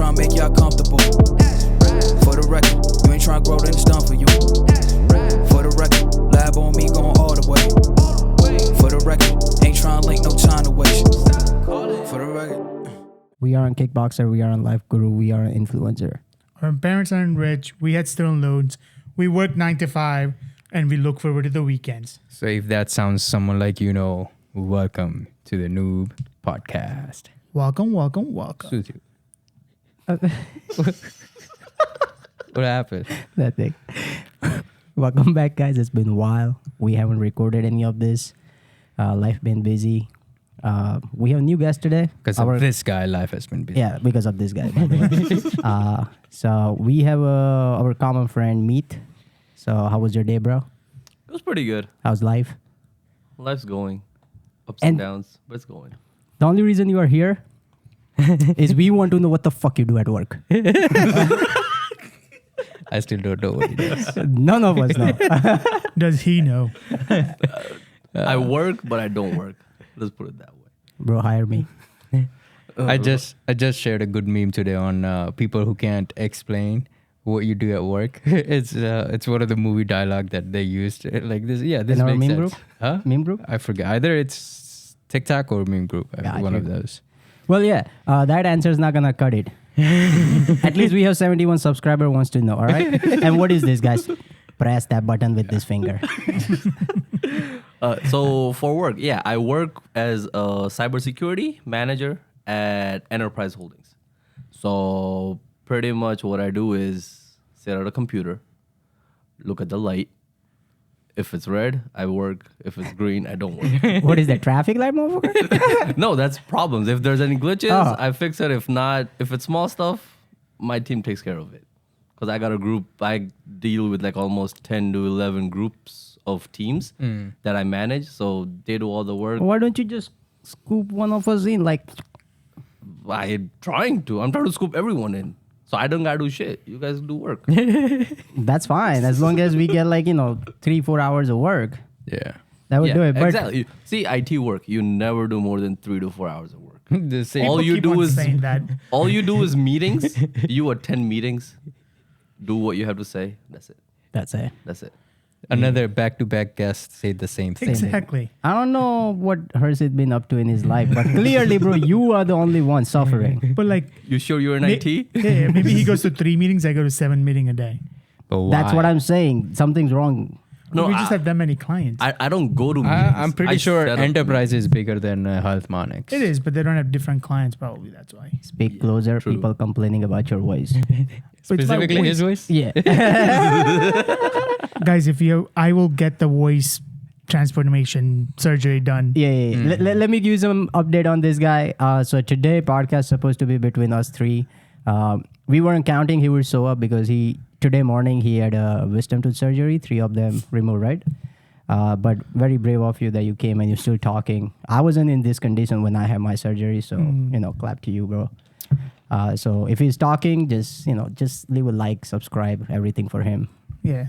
trying to make y'all comfortable. For the record, you ain't trying to grow, then it's done for you. For the record, lab on me going all the way. For the record, ain't trying to link, no time to waste. For the record. We are on Kickboxer, we are on Life Guru, we are an influencer. Our parents aren't rich. We had student loans. We work 9 to 5, and we look forward to the weekends. So if that sounds someone like you know, welcome to the Noob Podcast. Welcome. Suit you. What happened? That thing. Welcome back, guys. It's been a while. We haven't recorded any of this. Life been busy. We have a new guest today. Because of this guy, life has been busy. Yeah, because of this guy, by the way. So we have our common friend, Meet. So how was your day, bro? It was pretty good. How's life? Life's going. Ups and downs, but it's going. The only reason you are here is we want to know what the fuck you do at work. I still don't know what he does. None of us know. Does he know? I work, but I don't work. Let's put it that way. Bro, hire me. I just shared a good meme today on people who can't explain what you do at work. It's one of the movie dialogue that they used like this. Yeah, this In our makes meme sense. group? Huh? Meme group? I forget. Either it's TikTok or meme group. One of those. Well, yeah, that answer is not gonna cut it. At least we have 71 subscriber wants to know. All right. And what is this, guys? Press that button with this finger. So for work, I work as a cybersecurity manager at Enterprise Holdings. So pretty much what I do is sit at a computer, look at the light. If it's red, I work. If it's green, I don't work. What is that, traffic light, motherfucker? No, that's problems. If there's any glitches, I fix it. If not, if it's small stuff, my team takes care of it. Because I got a group, I deal with like almost 10 to 11 groups of teams that I manage. So they do all the work. Why don't you just scoop one of us in? Like, I'm trying to scoop everyone in. So I don't gotta do shit. You guys do work. that's fine. As long as we get 3-4 hours of work. Yeah. That would do it. But Exactly. See, IT work, you never do more than 3 to 4 hours of work. The same. All you Keep do on is saying that. all you do is meetings. You attend meetings, do what you have to say. That's it. That's it. Another back-to-back guest said the same thing. Exactly. I don't know what Harshit been up to in his life, but clearly, bro, you are the only one suffering. But like, You sure you're in IT? yeah, maybe he goes to 3 meetings. I go to 7 meetings a day. But why? That's what I'm saying. Something's wrong. No, we just have that many clients. I don't go to meetings. I'm pretty I sure set up enterprise is bigger than Health Monix. It is, but they don't have different clients. Probably that's why. Speak closer. true. People complaining about your voice. Specifically his voice? Yeah. Guys, I will get the voice transformation surgery done. Yeah. Let me give you some update on this guy. So today podcast supposed to be between us three. We weren't counting. He would show up because today morning he had a wisdom tooth surgery. 3 of them removed, right? But very brave of you that you came and you're still talking. I wasn't in this condition when I had my surgery, so clap to you, bro. So if he's talking, just leave a like, subscribe, everything for him. Yeah,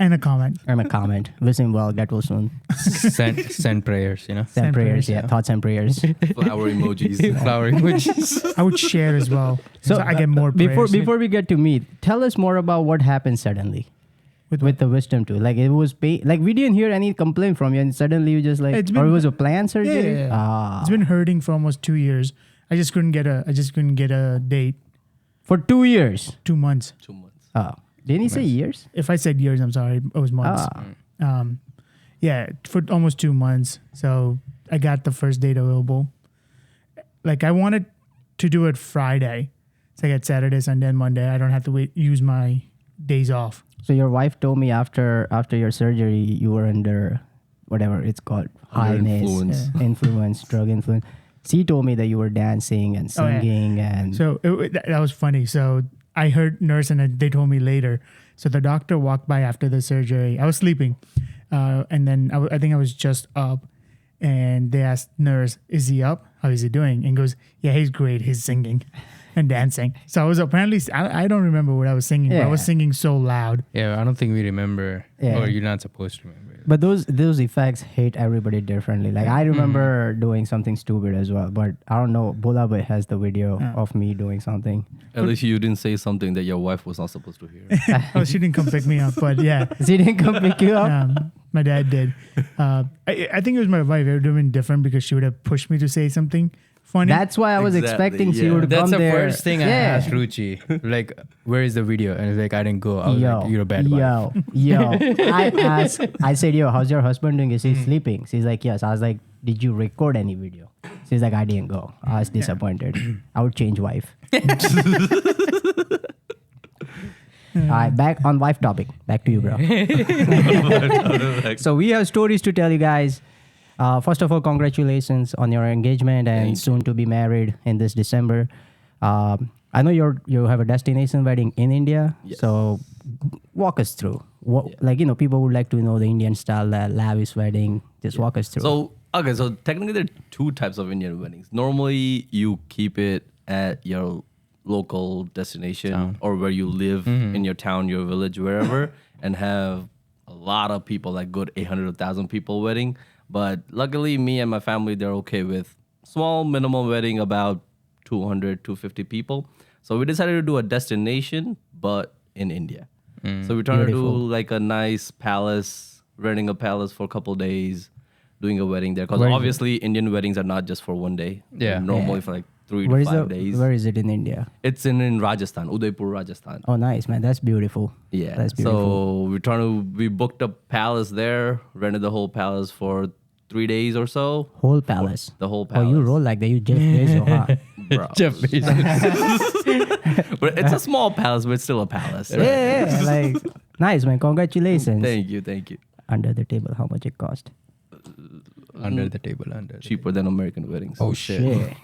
and a comment. And a comment. Wish him well. Get well soon. Send prayers, Send prayers, yeah. Thoughts and prayers. flower emojis. Flower emojis. I would share as well, so I get more. Before prayers. we get to meet, tell us more about what happened suddenly with the wisdom tooth. Like it was like we didn't hear any complaint from you, and suddenly you just or it was a planned surgery. Yeah. It's been hurting for almost 2 years. I just couldn't get a date. For 2 years. 2 months. 2 months. Oh, didn't he say years? If I said years, I'm sorry. It was months. Yeah, for almost 2 months. So I got the first date available. Like I wanted to do it Friday. So I got Saturday, Sunday, and Monday. I don't have to use my days off. So your wife told me after your surgery you were under whatever it's called, highness, influence, drug influence. She told me that you were dancing and singing and. So that was funny. So I heard nurse and they told me later. So the doctor walked by after the surgery. I was sleeping, and then I think I was just up, and they asked nurse, "Is he up? How is he doing?" And goes, "Yeah, he's great. He's singing." and dancing. So I was apparently, I don't remember what I was singing, but I was Yeah. singing so loud. Yeah, I don't think we remember, Yeah. or you're not supposed to remember. But those effects hit everybody differently. Like I remember doing something stupid as well, but I don't know. Bulabe has the video of me doing something. At least you didn't say something that your wife was not supposed to hear. Oh, she didn't come pick me up, but yeah. She didn't come pick you up. My dad did. I think it was my wife. It would have been different because she would have pushed me to say something funny. That's why I was Exactly, expecting she yeah. would That's come the there. first thing I asked Ruchi. Like, where is the video? And he's like, I didn't go. I was like, you're a bad wife. Yo. I said, yo, how's your husband doing? Is he sleeping? She's like, yes. I was like, did you record any video? She's like, I didn't go. I was disappointed. I would change wife. All right, back on wife topic. Back to you, bro. So we have stories to tell you guys. First of all, congratulations on your engagement and soon to be married in this December. I know you have a destination wedding in India. Yes. So walk us through. People would like to know the Indian style, lavish wedding. Just walk us through. So technically there are two types of Indian weddings. Normally you keep it at your local destination or where you live in your town, your village, wherever, and have a lot of people, like good 800 or 1,000 people wedding. But luckily me and my family, they're okay with small minimum wedding, about 200, 250 people. So we decided to do a destination, but in India. So we're trying to do like a nice palace, renting a palace for a couple days, doing a wedding there. Because obviously Indian weddings are not just for one day. Yeah. They're normally for like 3 Where to is 5 days. Where is it in India? It's in Rajasthan, Udaipur, Rajasthan. Oh, nice, man. That's beautiful. Yeah. That's beautiful. So we booked a palace there, rented the whole palace for 3 days or so. Whole palace. The whole Oh, palace. you roll like that. You Jeff Bezos, huh? Bro. Jeff But it's a small palace, but it's still a palace. Yeah, like nice, man. Congratulations. Thank you. Under the table, how much it cost? Under the table, Cheaper than American weddings. Oh, shit.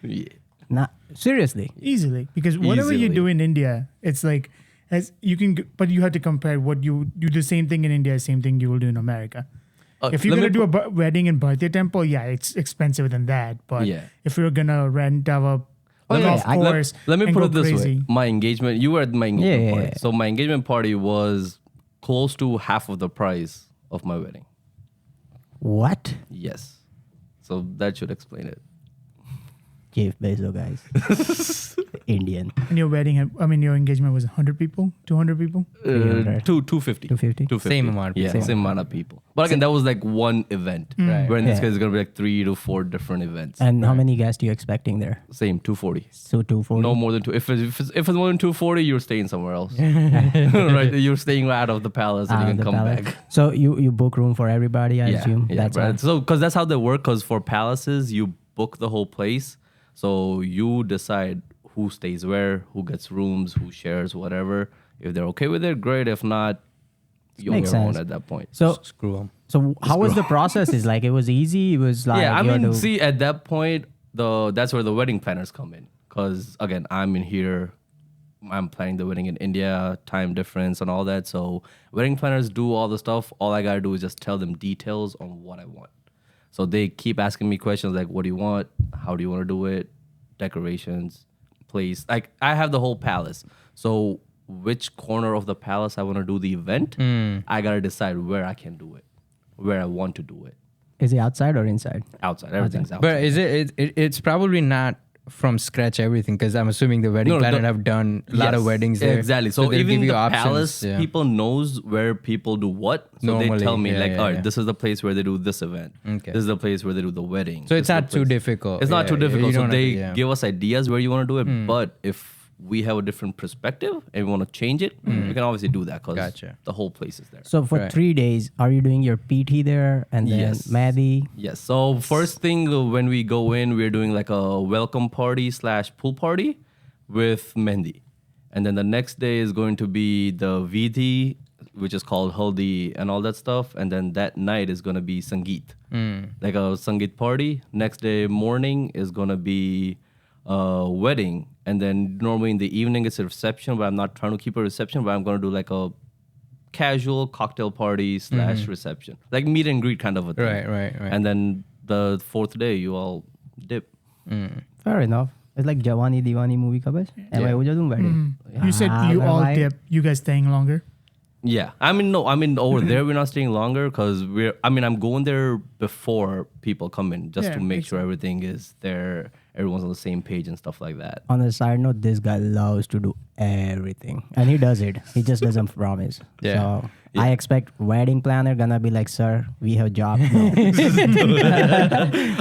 Yeah. Nah, seriously. Easily, because whatever you Easily. do in India, it's like as you can, but you have to compare what you do the same thing in India, same thing you will do in America. If you're gonna do a wedding in birthday temple, yeah, it's expensive than that. But Yeah. if you're gonna rent a yeah, golf course, Let me and put go it this crazy. way. My engagement, you were at my engagement Yeah, party. yeah. So my engagement party was close to half of the price of my wedding. What? Yes. So that should explain it. Jeff Bezos, guys. Indian. And your wedding, your engagement was 100 people, 200 people. 300. 250. 250? Same amount of Yeah, people. same amount of people. But again, that was like one event. Right. Where in this Yeah. case, it's going to be like 3 to 4 different events. And how many guests are you expecting there? Same, 240. So 240. No more than two. If it's more than 240, you're staying somewhere else. Right? You're staying out of the palace and Out you of can the come palace. back. So you book room for everybody, I assume. Yeah, That's right. all. So because that's how they work. Because for palaces, you book the whole place. So you decide who stays where, who gets rooms, who shares, whatever. If they're okay with it, great. If not, you're on Makes your own sense. at that point. So Screw them. so how was the process? Is like it was easy. It was like Yeah, I you had mean, to- see, at that point, that's where the wedding planners come in. Because again, I'm in here, I'm planning the wedding in India, time difference and all that. So wedding planners do all the stuff. All I gotta do is just tell them details on what I want. So they keep asking me questions like, what do you want? How do you want to do it? Decorations, place. Like I have the whole palace. So which corner of the palace I want to do the event, I gotta decide where I can do it, where I want to do it. Is it outside or inside? Outside, everything's outside. But is it's probably not from scratch everything, because I'm assuming the wedding No, planner the- have done a lot of Yes, weddings there. Exactly. So they'll even give you the options, palace yeah. people knows where people do what. So they Normally, tell me yeah, like, yeah, all right, yeah. this is the place where they do this event. Okay. This is the place where they do the wedding. So This it's is the not too place- difficult. It's not Yeah, too you difficult. So don't have they to- yeah. give us ideas where you want to do it. But if we have a different perspective and we want to change it, we can obviously do that because Gotcha. the whole place is there. So for Right. 3 days, are you doing your PT there and then Yes. Mehdi? Yes. So first thing when we go in, we're doing like a welcome party / pool party with Mehndi. And then the next day is going to be the Vidhi, which is called Haldi and all that stuff. And then that night is going to be Sangeet, like a Sangeet party. Next day morning is going to be a wedding. And then normally in the evening it's a reception, but I'm not trying to keep a reception, but I'm going to do like a casual cocktail party / reception, like meet and greet kind of a thing. Right. And then the fourth day, you all dip. Fair enough. It's like Jawani Diwani movie ka bas. Am I doing wedding? You said you all dip. You guys staying longer? Yeah, I mean, no, I mean over there we're not staying longer because I'm going there before people come in just Yeah, to make makes sure everything is there, everyone's on the same page and stuff like that. On a side note, this guy loves to do everything, and he does it. He just doesn't promise. Yeah. So I expect wedding planner gonna be like, "Sir, we have job." No,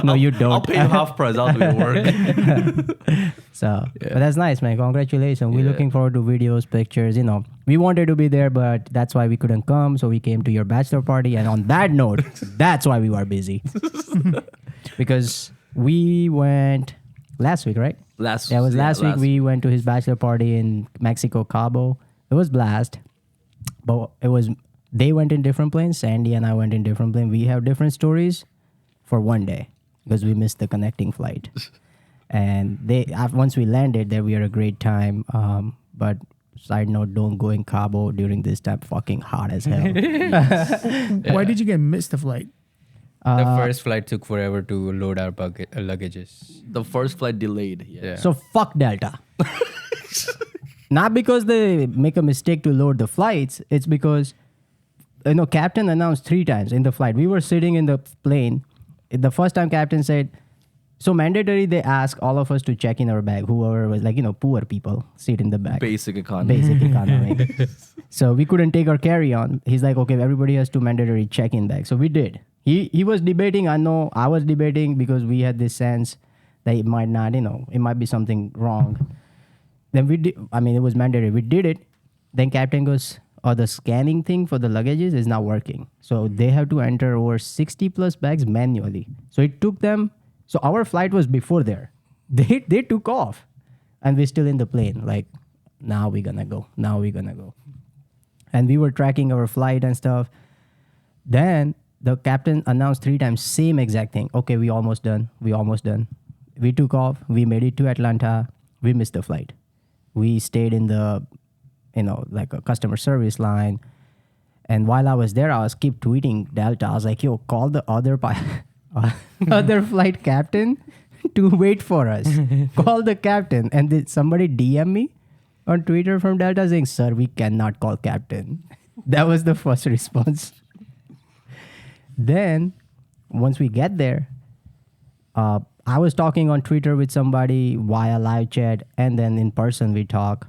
no you don't. I'll pay you half price. I'll do your work. So, but that's nice, man. Congratulations. We're looking forward to videos, pictures. You know, we wanted to be there, but that's why we couldn't come. So we came to your bachelor party. And on that note, that's why we were busy. Because we went last week, right? Last week. We went to his bachelor party in Mexico, Cabo. It was blast. But they went in different planes. Sandy and I went in different planes. We have different stories for one day because we missed the connecting flight. And once we landed there, we had a great time. But side note, don't go in Cabo during this time. Fucking hot as hell. Why did you get missed the flight? The first flight took forever to load our luggages. The first flight delayed. Yeah. So fuck Delta. Not because they make a mistake to load the flights. It's because, captain announced 3 times in the flight. We were sitting in the plane. The first time captain said, so mandatory, they ask all of us to check in our bag. Whoever was poor people sit in the back. Basic economy. Basic economy. So we couldn't take our carry-on. He's like, okay, everybody has to mandatory check-in bag. So we did. He was debating. I know I was debating because we had this sense that it might not, it might be something wrong. Then we did. I mean, it was mandatory. We did it. Then captain goes, the scanning thing for the luggages is not working. So they have to enter over 60 plus bags manually. So it took them. So our flight was before there. They took off. And we're still in the plane. Like, now we're going to go. And we were tracking our flight and stuff. Then the captain announced 3 times, same exact thing. Okay, we almost done. We took off. We made it to Atlanta. We missed the flight. We stayed in the, like a customer service line. And while I was there, I was keep tweeting Delta. I was like, yo, call the other other flight captain to wait for us. Call the captain. And somebody DM me on Twitter from Delta saying, sir, we cannot call captain. That was the first response. Then, once we get there, I was talking on Twitter with somebody via live chat, and then in person we talk.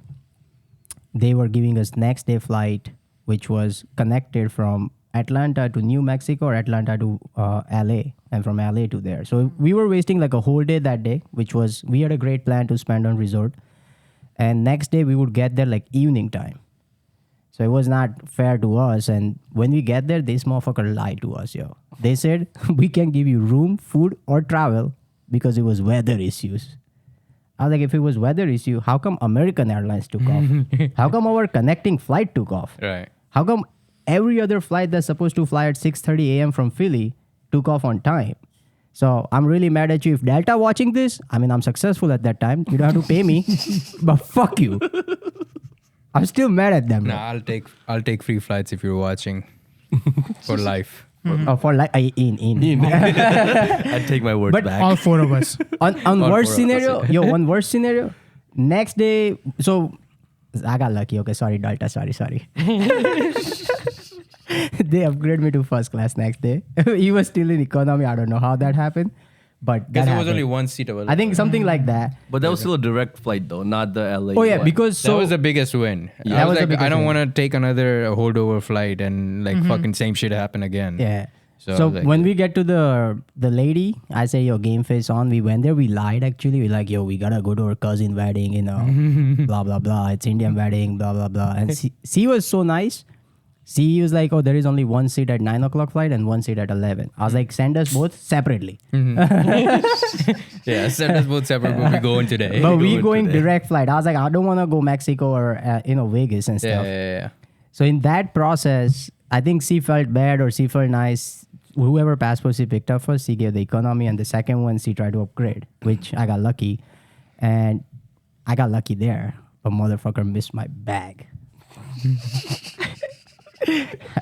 They were giving us next day flight, which was connected from Atlanta to New Mexico or Atlanta to LA, and from LA to there. So we were wasting like a whole day that day, we had a great plan to spend on resort. And next day we would get there like evening time. So it was not fair to us. And when we get there, this motherfucker lied to us, yo. They said, we can give you room, food, or travel because it was weather issues. I was like, if it was weather issue, how come American Airlines took off? How come our connecting flight took off? Right. How come every other flight that's supposed to fly at 6:30 a.m. from Philly took off on time? So I'm really mad at you. If Delta watching this, I mean, I'm successful at that time. You don't have to pay me, but fuck you. I'm still mad at them. Nah, I'll take free flights if you're watching for life. Oh, for like in. I'd take my words back. All 4 of us. On worst scenario, next day. So I got lucky. Okay, sorry, Delta. Sorry. They upgraded me to first class next day. He was still in economy. I don't know how that happened, but Because that there was happened. only one seat available. I think something like that. But that was still a direct flight though, not the LA. Oh yeah, one. because that was the biggest win. Yeah. I That was was the like, biggest I don't win. want to take another holdover flight and like fucking same shit happen again. Yeah. So, So like, when we get to the lady, I say, yo, game face on. We went there. We lied, actually. We're like, yo, we got to go to her cousin wedding, blah, blah, blah. It's Indian wedding, blah, blah, blah. And she was so nice. She was like, oh, there is only one seat at 9 o'clock flight and one seat at 11. I was like, send us both separately. Yeah, send us both separate, but we going today. But we going direct flight. I was like, I don't want to go Mexico or, Vegas and stuff. Yeah. So in that process, I think she felt bad or she felt nice. Whoever passport she picked up first, she gave the economy, and the second one she tried to upgrade, which I got lucky. And I got lucky there, but motherfucker missed my bag.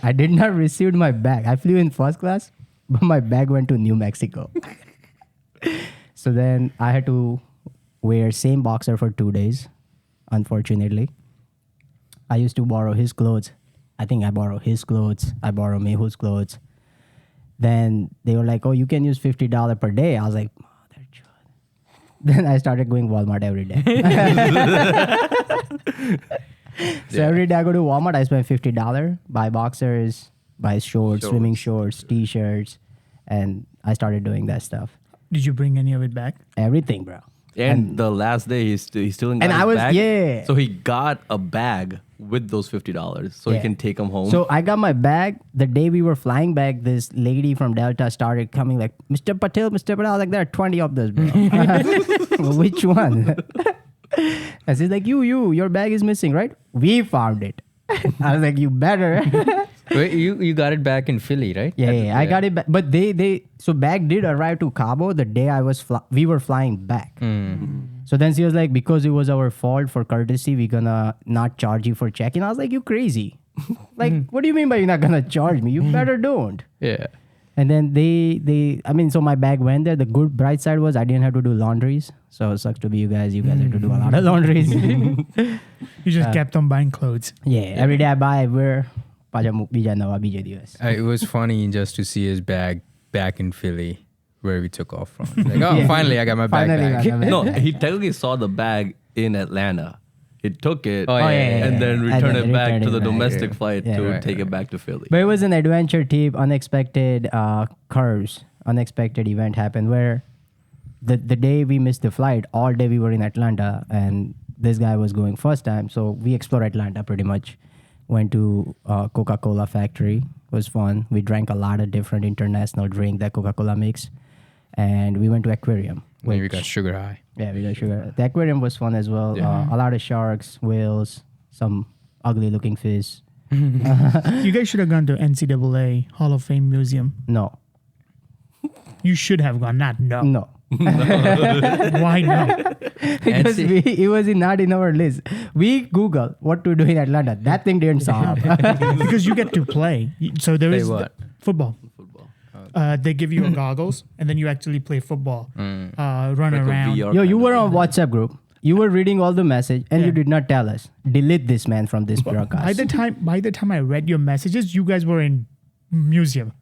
I did not receive my bag. I flew in first class, but my bag went to New Mexico. So then I had to wear same boxer for 2 days, unfortunately. I used to borrow his clothes. I think I borrow his clothes. I borrow Mehul's clothes. Then they were like, oh, you can use $50 per day. I was like, mother chud. Then I started going Walmart every day. So every day I go to Walmart, I spend $50, buy boxers, buy shorts, swimming shorts, t-shirts, and I started doing that stuff. Did you bring any of it back? Everything, bro. And the last day, he's still in And I was- bag. yeah. So he got a bag with those $50 so he Yeah. can take them home. So I got my bag. The day we were flying back, this lady from Delta started coming like, Mr. Patel. I was like, there are 20 of those, bro. Which one? And she's like, your bag is missing, right? We found it. I was like, you better. Wait, you got it back in Philly, right? Yeah, I got it back. But so bag did arrive to Cabo the day we were flying back. So then she was like, because it was our fault, for courtesy, we're gonna not charge you for check-in. I was like, you crazy. Like, what do you mean by you're not gonna charge me? You better don't. Yeah. And then so my bag went there. The good bright side was I didn't have to do laundries. So it sucks to be you guys. You guys have to do a lot of laundries. You just kept on buying clothes. Yeah, every day I buy, I wear. It was funny just to see his bag back in Philly where we took off from. Like, oh, Yeah. finally I got my bag Finally back. got my bag. no, he technically saw the bag in Atlanta. He took it Oh, yeah. and then And returned then it back returned to it the back. domestic flight Yeah. to Right, take it back to Philly. But it was an adventure trip, unexpected curves, unexpected event happened where the day we missed the flight, all day we were in Atlanta and this guy was going first time. So we explored Atlanta pretty much. Went to Coca-Cola factory. It was fun. We drank a lot of different international drink that Coca-Cola makes. And we went to aquarium. Then we got which- sugar high. Yeah, we got sugar. The aquarium was fun as well. A lot of sharks, whales, some ugly looking fish. You guys should have gone to NCAA Hall of Fame Museum. No. You should have gone, not no. No. Why no? Because it was not in our list. We Google what to do in Atlanta. That thing didn't solve. Because you get to play. So there Play is what? football. Football. They give you goggles and then you actually play football. Run Like a around. VR Yo, you kind were of on WhatsApp group. You were reading all the message and you Yeah. did not tell us. Delete this man from this broadcast. By the time I read your messages, you guys were in museum.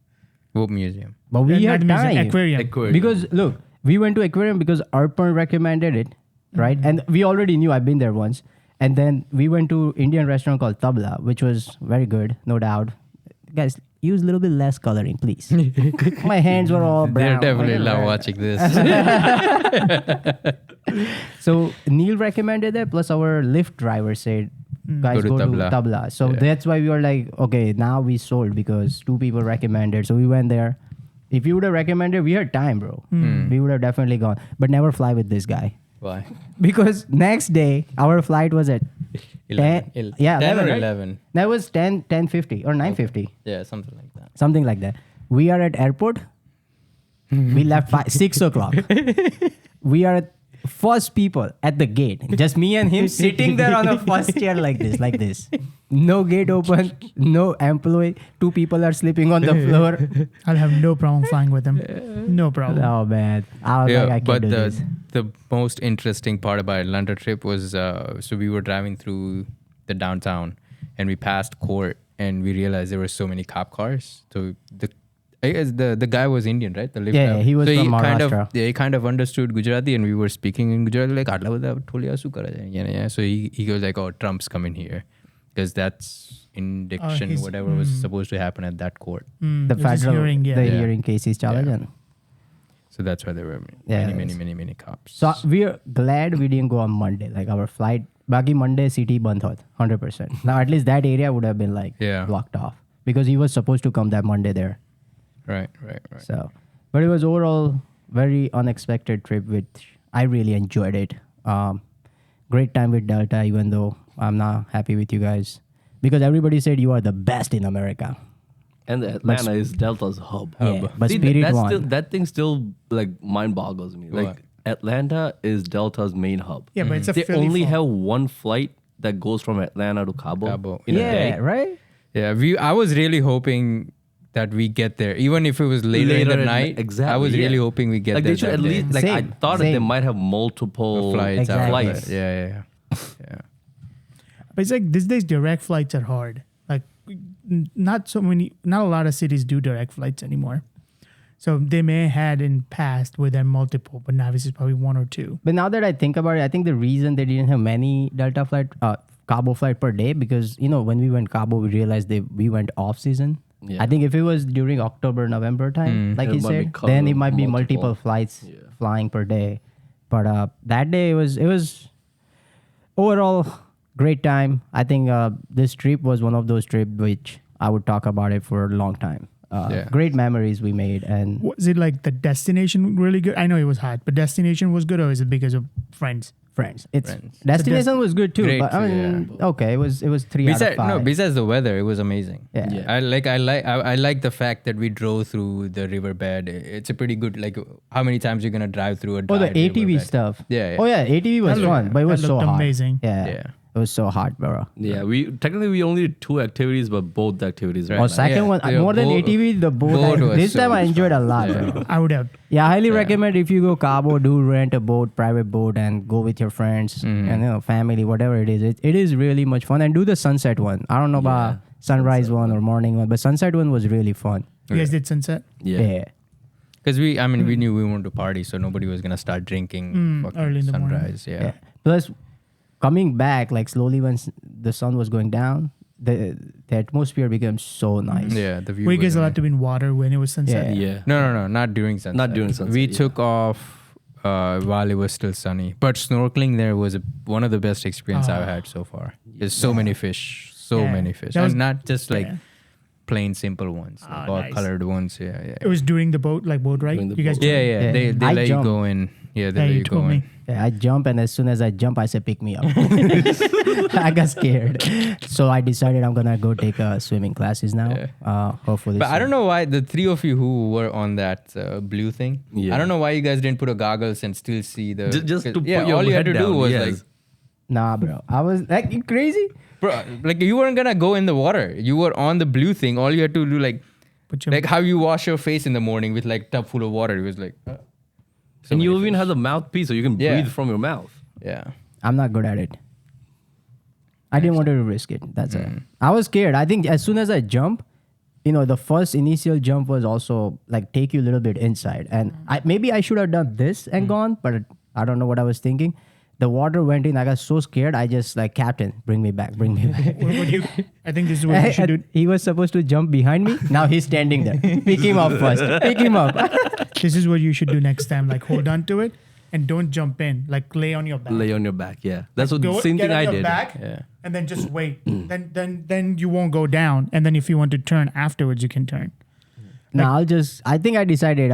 What museum? But we Not had museum, time. aquarium. Aquarium. Because look, we went to aquarium because Arpan recommended it, right? And we already knew. I've been there once. And then we went to Indian restaurant called Tabla, which was very good, no doubt. Guys, use a little bit less coloring, please. My hands were all brown. They're definitely love watching this. So Neil recommended that, plus our Lyft driver said, guys, Go to go Tabla. to Tabla. So that's why we were like, okay, now we sold because 2 people recommended. So we went there. If you would have recommended, we had time, bro. We would have definitely gone. But never fly with this guy. Why? Because next day, our flight was at 10, 10 11, or right? 11. That was 10:50 or 9:50. Yeah, something like that. Something like that. We are at airport. We left 6 o'clock. We are at first people at the gate. Just me and him sitting there on a first chair like this. No gate open, no employee. 2 people are sleeping on the floor. I'll have no problem flying with him. No problem. Oh man. I was like, I can't but do this. the most interesting part about Atlanta trip was so we were driving through the downtown and we passed court and we realized there were so many cop cars. So I guess the guy was Indian, right? The Lyft Yeah, driver. he was so from Maharashtra. Maharashtra. he kind of understood Gujarati and we were speaking in Gujarati like "Aatla બધા ઠોલિયા શું કરે છે?" Yeah. So he goes like, "Oh, Trump's coming here," because that's indiction his- whatever was supposed to happen at that court. The It was his federal hearing, yeah. the Yeah. hearing case is challenged. Yeah. So that's why there were Yeah, many cops. So we're glad we didn't go on Monday. Like our flight, Bagi Monday city band hot, 100%. Now at least that area would have been like Yeah. blocked off because he was supposed to come that Monday there. Right. So, but it was overall very unexpected trip, which I really enjoyed it. Great time with Delta, even though I'm not happy with you guys because everybody said you are the best in America. And Atlanta is Delta's hub. Yeah, but See, Spirit that's won. still, that thing still like mind boggles me. What? Like Atlanta is Delta's main hub. Yeah, but it's a They Philly only fault. have one flight that goes from Atlanta to Cabo, Cabo. in a Yeah, day. right? Yeah, I was really hoping that we get there, even if it was later in the at night. exactly. I was really yeah. hoping we get like there. they should that at day. least like I Same, thought that they same. might have multiple flights. Exactly. flights. Yeah. But it's like these days direct flights are hard. Like not a lot of cities do direct flights anymore. So they may have had in past where there are multiple, but now this is probably one or two. But now that I think about it, I think the reason they didn't have many Delta Cabo flight per day, because when we went Cabo, we realized we went off season. Yeah. I think if it was during October, November time, like It you might be said, covered then it with might be multiple. multiple flights Yeah. flying per day. But that day it was overall great time. I think this trip was one of those trips which I would talk about it for a long time. Great memories we made, and Was it like the destination really good? I know it was hot, but destination was good, or is it because of friends? friends. It's Friends. destination was good too. Great But I too, mean, okay, it was 3 out of 5. Besides the weather, it was amazing. Yeah. Yeah. I like the fact that we drove through the riverbed. It's a pretty good, like, how many times you're gonna drive through a Oh, the dry ATV riverbed. stuff. Yeah. Oh yeah, ATV was That looked- fun, but it was that so looked hot. amazing. Yeah. Yeah. It was so hot, bro. Yeah, we only did 2 activities, but both activities were Oh, nice. second one, Yeah, more than boat- ATV, the boat. boat was This so time I much enjoyed a fun. lot, Yeah. bro. I would have. Yeah, I highly recommend if you go Cabo, do rent a boat, private boat, and go with your friends and family, whatever it is. It is really much fun, and do the sunset one. I don't know about sunrise one or morning one, but sunset one was really fun. You guys did sunset? Yeah. Because we knew we wanted to party, so nobody was gonna start drinking fucking early in the morning. sunrise. Yeah. Plus, coming back like slowly when the sun was going down, the atmosphere became so nice. Yeah, the view. Were you was guys allowed amazing. to be in water when it was sunset? Yeah. No, not during sunset. Not during sunset, We yeah. took off while it was still sunny. But snorkeling there was one of the best experience I've had so far. There's so many fish, Yeah. many fish, That was- and not just like yeah. plain simple ones, like all nice. colored ones. Yeah. It was during the boat ride. During the You guys boat. Yeah. Yeah. They I let jumped. you go in. Yeah, they Yeah, let you you go told in. me. Yeah, I jump, and as soon as I jump, I say, pick me up. I got scared. So I decided I'm going to go take swimming classes now. Hopefully. But I soon. don't know why the three of you who were on that blue thing. Yeah. I don't know why you guys didn't put a goggles and still see the. Just to put yeah, your all you had head to do down, was yes. like, Nah, bro. I was like, you crazy? bro, like you weren't gonna go in the water. You were on the blue thing. All you had to do Put your like how you wash your face in the morning with like tub full of water. It was like. So And you many even fish. have the mouthpiece, so you can Yeah. breathe from your mouth. Yeah. I'm not good at it. I didn't want to risk it. That's it. I was scared. I think as soon as I jump, the first initial jump was also like take you a little bit inside. And maybe I should have done this and gone, but I don't know what I was thinking. The water went in. I got so scared. I just like, Captain, bring me back, bring me back. I think this is what you should do. He was supposed to jump behind me. Now he's standing there. Pick him up first. Pick him up. This is what you should do next time. Like hold on to it and don't jump in. Like lay on your back. Lay on your back, yeah. That's what Go- same get thing on I your did. back Yeah. and then just wait. Then you won't go down. And then if you want to turn afterwards, you can turn. No, I think I decided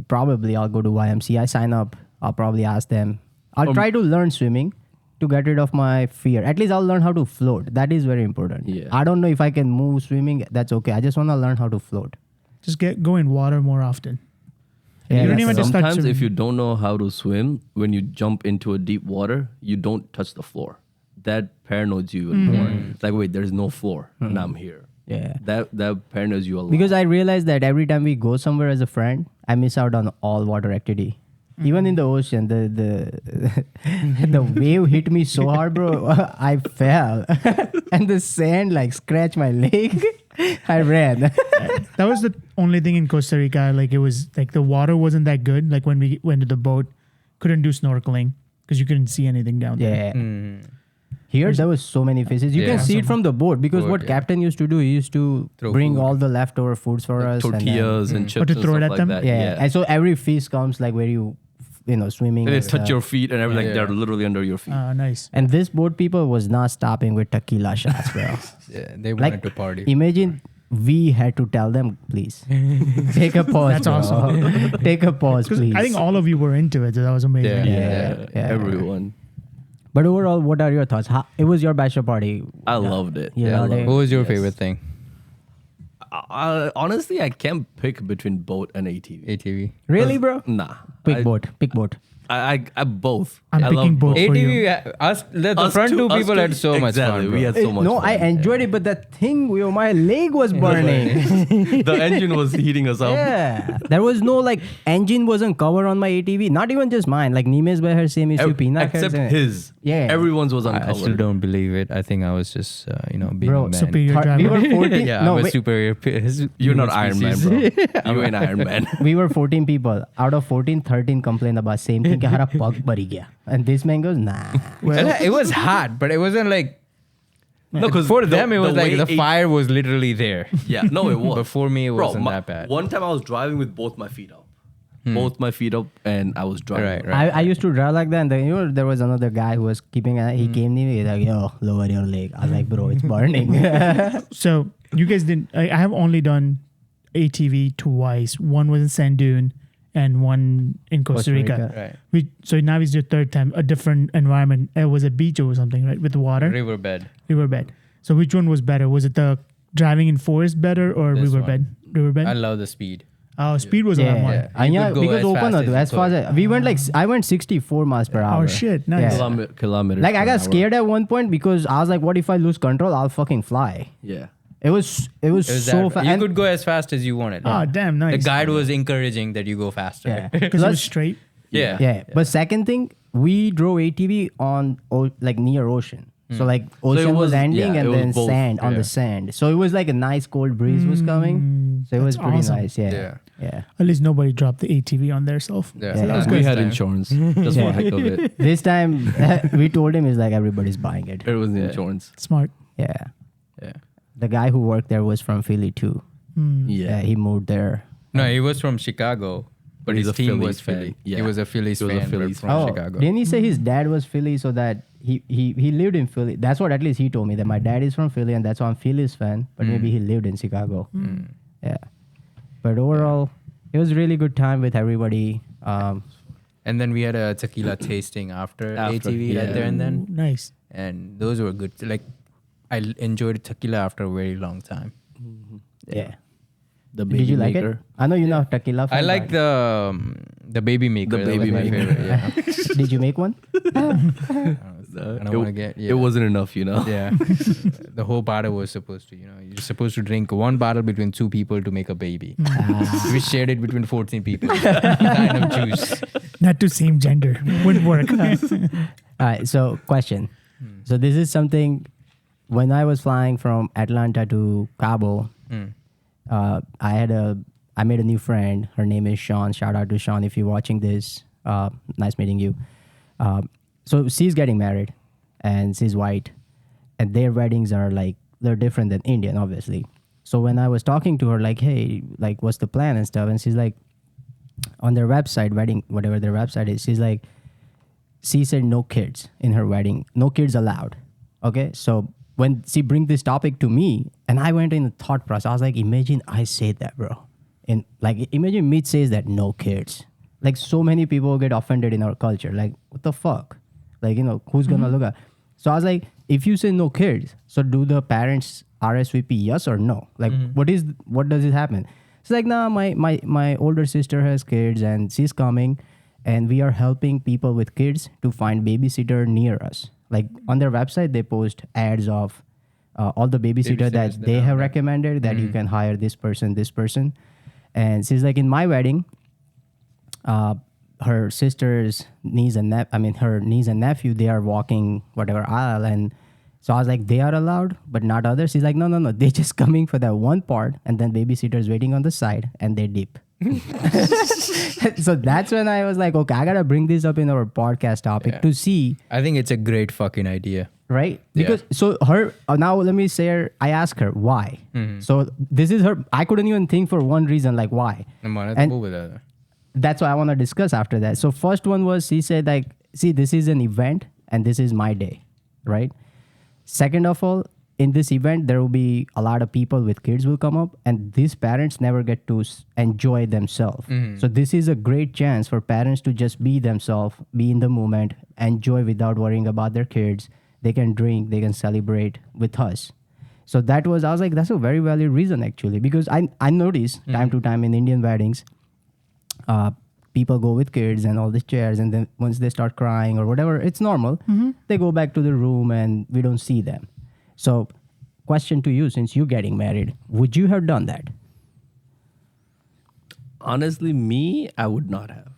probably I'll go to YMCA. I sign up. I'll probably ask them. I'll try to learn swimming to get rid of my fear. At least I'll learn how to float. That is very important. Yeah. I don't know if I can move swimming. That's okay. I just want to learn how to float. Just go in water more often. Yeah, You don't that's even it. just start Sometimes if swimming. you don't know how to swim, when you jump into a deep water, you don't touch the floor. That paranoids you even more. It's like, wait, there's no floor and I'm here. Yeah. That paranoids you a lot. Because I realized that every time we go somewhere as a friend, I miss out on all water activity. Even in the ocean, the wave hit me so hard, bro. I fell, and the sand like scratched my leg. I ran. That was the only thing in Costa Rica. Like it was like the water wasn't that good. Like when we went to the boat, couldn't do snorkeling because you couldn't see anything down there. Yeah. Here there was so many fishes. You Yeah. can see it from the boat because Boat, what yeah. Captain used to do, he used to Throw bring food. all the leftover foods for us. and then- tortillas and chips Or to and throw it stuff at like them? that. yeah. And so every fish comes like where you swimming. And they and touch stuff. your feet and everything. Yeah. They're literally under your feet. Nice. And this boat people was not stopping with tequila shots, bro. Yeah. They Like, wanted to party. Imagine we had to tell them, please take a pause. That's bro. awesome. Take a pause, 'Cause please. I think all of you were into it. So that was amazing. Yeah. Yeah. Everyone. But overall, what are your thoughts? It was your bachelor party. I loved it. You Yeah, I loved loved it? What was your Yes. favorite thing? Honestly, I can't pick between boat and ATV. ATV. Really, bro? Nah. Pick boat. Pick boat. I both. I'm I picking love both. For you. ATV, the Us front two us people had so much exactly, fun. We Bro. had so much No, fun. I enjoyed it, but that thing, my leg was burning. The engine was heating us up. Yeah, there was no like engine wasn't covered on my ATV. Not even just mine. Like Nimes by her same issue, Pina Except his. Yeah. Everyone's was I uncovered. still don't believe it. I think I was just, being Bro, a man. superior driver. We were 14. Yeah, no, I'm a wait, superior. You're not Iron Man, bro. You ain't Iron Man. we were 14 people. Out of 14, 13 complained about same thing. कि हमारा पग भरी गया. And this man goes, nah. It was hot, but it wasn't like. No, because For them, it was like the fire was literally there. Yeah, no, it was. But for me, it wasn't that bad. One time I was driving with both my feet up. Both my feet up, and I was driving. Right. I used to drive like that. And then, there was another guy who was keeping he came to me, he's like, yo, lower your leg. I was like, bro, it's burning. So you guys didn't. I have only done ATV twice. One was in Sand Dune, and one in Costa Rica. Right. So now it's your third time, a different environment. It was a beach or something, right? With the water, Riverbed. riverbed. So which one was better? Was it the driving in forest better or This riverbed? Riverbed. I love the speed. Oh, speed was a lot more. Yeah. You could go because as open fast as far as we went I went 64 miles per hour. Oh shit! Nice. Yeah. Kilometers. Like I per got hour. scared at one point because I was like, what if I lose control? I'll fucking fly. Yeah. It was It was so fast. You could go as fast as you wanted. Oh damn! The Nice. guide was encouraging that you go faster. Yeah. Because it was Plus- straight. Yeah. Yeah. But second thing, we drove ATV on like near ocean. So like ocean it was was- ending yeah, and it was then both, sand on the sand. So it was like a nice cold breeze was coming. So it was that's pretty awesome. nice. Yeah. Yeah. Yeah. At least nobody dropped the ATV on their self. Yeah. Yeah. That was We good had time. insurance just for Yeah. the heck of it. This time we told him it's like everybody's buying it. It was insurance. Smart. Yeah. Yeah. The guy who worked there was from Philly too. Yeah. He moved there. No, he was from Chicago, but He's his a team Phillies was Philly. fan. Yeah. He was a Phillies He was a fan, Phillies but fan. from Chicago. Didn't he say his dad was Philly so that he lived in Philly? That's what at least he told me, that my dad is from Philly and that's why I'm Phillies fan, but maybe he lived in Chicago. Yeah. But overall, it was a really good time with everybody. And then we had a tequila tasting after ATV right yeah. there and then. Nice. And those were good. Like, I enjoyed tequila after a very long time. Yeah. The Did you like it? maker. I know you're not tequila fan. I like the baby maker. The That was baby my maker. favorite, yeah. Did you make one? I don't want to get. Yeah. It wasn't enough, you know. Yeah. The whole bottle was supposed to, you're supposed to drink one bottle between two people to make a baby. We shared it between 14 people. Kind of juice. Not to same gender. Wouldn't work. All right. So question. So this is something, when I was flying from Atlanta to Cabo, I made a new friend. Her name is Sean. Shout out to Sean if you're watching this. Nice meeting you. So she's getting married, and she's white, and their weddings are like, they're different than Indian, obviously. So when I was talking to her, like, hey, like, what's the plan and stuff, and she's like, on their website, wedding, whatever their website is, she's like, she said no kids in her wedding, no kids allowed. Okay, so when she bring this topic to me, and I went in the thought process, I was like, imagine I say that, bro. And like, imagine me says that no kids. Like, so many people get offended in our culture. Like, what the fuck? Like, who's gonna look at? So I was like, if you say no kids, so do the parents RSVP yes or no? Like, what does it happen? It's like, nah, my older sister has kids and she's coming, and we are helping people with kids to find babysitter near us. Like, on their website, they post ads of all the babysitter Babysitters that that they are have right. recommended, that you can hire this person. And she's like, in my wedding, her sister's niece and her niece and nephew, they are walking whatever aisle, and so I was like, they are allowed, but not others. She's like, no, they're just coming for that one part, and then babysitter's waiting on the side, and they dip. So that's when I was like, okay, I gotta bring this up in our podcast topic to see, I think it's a great fucking idea. right? Yeah. Because so her now let me say her, I asked her why. So this is her. I couldn't even think for one reason, like why. And that's what I want to discuss after that. So first one was, she said, like, see, this is an event and this is my day, right? Second of all, in this event, there will be a lot of people with kids will come up, and these parents never get to enjoy themselves. So this is a great chance for parents to just be themselves, be in the moment, enjoy without worrying about their kids. They can drink, they can celebrate with us. So I was like, that's a very valid reason actually, because I notice time to time in Indian weddings, people go with kids and all these chairs, and then once they start crying or whatever, it's normal. They go back to the room and we don't see them. So, question to you: since you're getting married, would you have done that? Honestly, me, I would not have.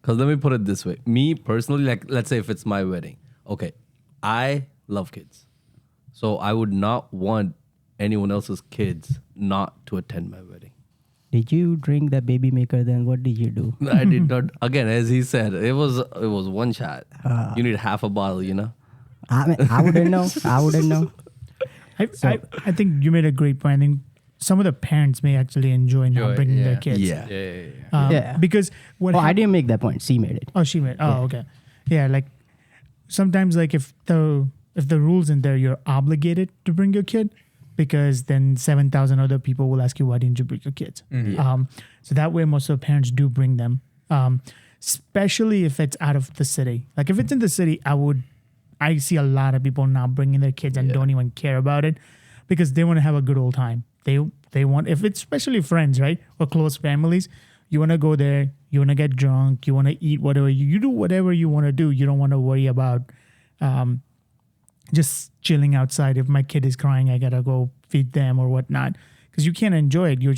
Because let me put it this way. Me personally, like, let's say if it's my wedding. Okay, I love kids. So I would not want anyone else's kids not to attend my wedding. Did you drink the baby maker then? What did you do? I did not. Again, as he said, it was one shot. You need half a bottle, you know? I wouldn't know. I wouldn't know. I think you made a great point. I think some of the parents may actually enjoy not bringing their kids. Yeah. Yeah. Because what I didn't make that point. She made it. Oh, she made. Oh, okay. Yeah, like sometimes, like if the rules in there, you're obligated to bring your kid, because then 7,000 other people will ask you, why didn't you bring your kids? So that way, most of the parents do bring them, especially if it's out of the city. Like if it's in the city, I see a lot of people not bringing their kids and don't even care about it, because they want to have a good old time. They want, if it's especially friends, right, or close families, you want to go there, you want to get drunk, you want to eat whatever, you do whatever you want to do. You don't want to worry about just chilling outside. If my kid is crying, I got to go feed them or whatnot, because you can't enjoy it. You're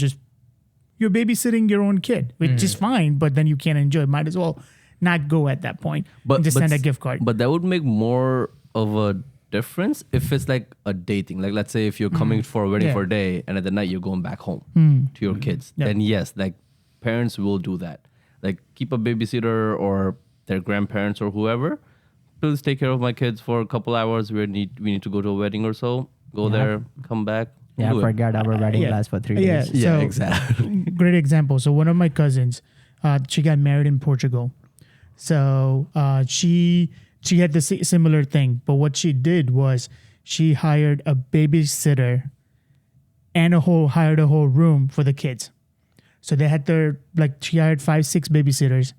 babysitting your own kid, which is fine, but then you can't enjoy it. Might as well not go at that point and just send a gift card. But that would make more of a difference if it's like a dating. Like let's say if you're coming for a wedding for a day and at the night you're going back home to your kids, then yes, like parents will do that. Like keep a babysitter or their grandparents or whoever. Please take care of my kids for a couple hours. We need to go to a wedding or so. Go there, come back. Yeah, I forgot our wedding lasts for 3 days. Yeah, So, exactly. great example. So one of my cousins, she got married in Portugal. So she had the similar thing, but what she did was she hired a babysitter and hired a whole room for the kids. So they had she hired 5-6 babysitters,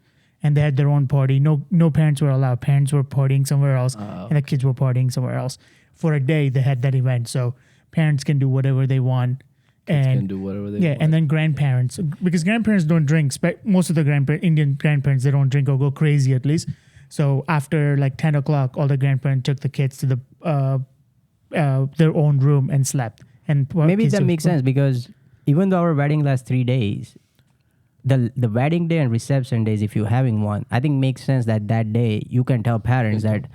and they had their own party. No parents were allowed. Parents were partying somewhere else, and the kids were partying somewhere else. For a day, they had that event. So parents can do whatever they want. Kids can do whatever they want. And then grandparents, because grandparents don't drink. Most of the Indian grandparents, they don't drink or go crazy at least. So after like 10 o'clock, all the grandparents took the kids to their own room and slept. And Maybe that makes sense, because even though our wedding lasts 3 days, the wedding day and reception days, if you're having one, I think makes sense that day you can tell parents that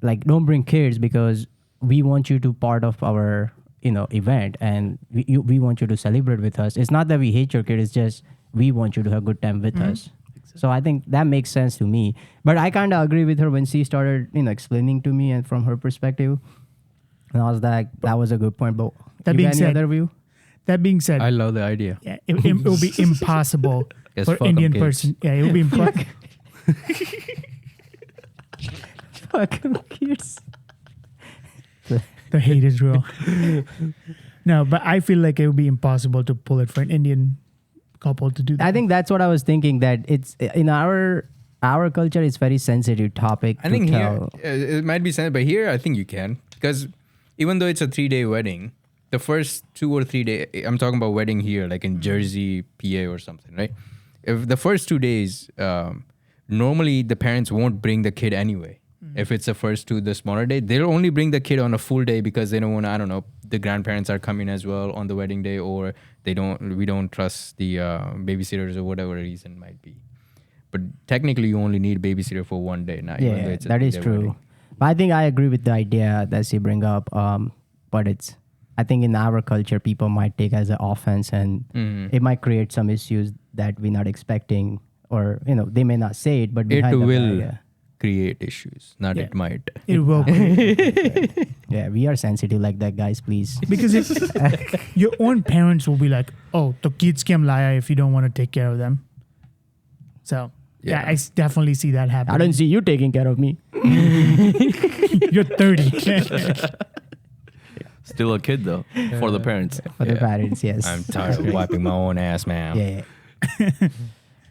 like don't bring kids, because we want you to part of our event, and we want you to celebrate with us. It's not that we hate your kid, it's just we want you to have a good time with us. Exactly. So I think that makes sense to me. But I kind of agree with her when she started explaining to me and from her perspective, and I was like, that was a good point. But that being said, other view? That being said, I love the idea. Yeah, it will be impossible for Indian person. Yeah, it will be impossible. Fuck kids. The hate is real. No, but I feel like it would be impossible to pull it for an Indian couple to do that. I think that's what I was thinking, that it's in our culture, it's very sensitive topic. I think here it might be sensitive, but here I think you can, because even though it's a 3-day wedding, the first 2 or 3 days, I'm talking about wedding here, like in Jersey, PA or something, right? If the first 2 days, normally the parents won't bring the kid anyway. If it's the first 2, the smaller day, they'll only bring the kid on a full day because they don't want to, I don't know, the grandparents are coming as well on the wedding day, or we don't trust the babysitters or whatever reason might be. But technically you only need babysitter for 1 day now. Yeah, that is true. Wedding. But I think I agree with the idea that she bring up. But I think in our culture, people might take as an offense, and it might create some issues that we're not expecting, or they may not say it, but it will create issues. It might. It will. Yeah, we are sensitive like that, guys. Please, because if your own parents will be like, "Oh, to kids kam laya if you don't want to take care of them." So yeah, I definitely see that happen. I don't see you taking care of me. You're 30. Still a kid though, for the parents. For the parents, yes. I'm tired of wiping my own ass, man. Yeah.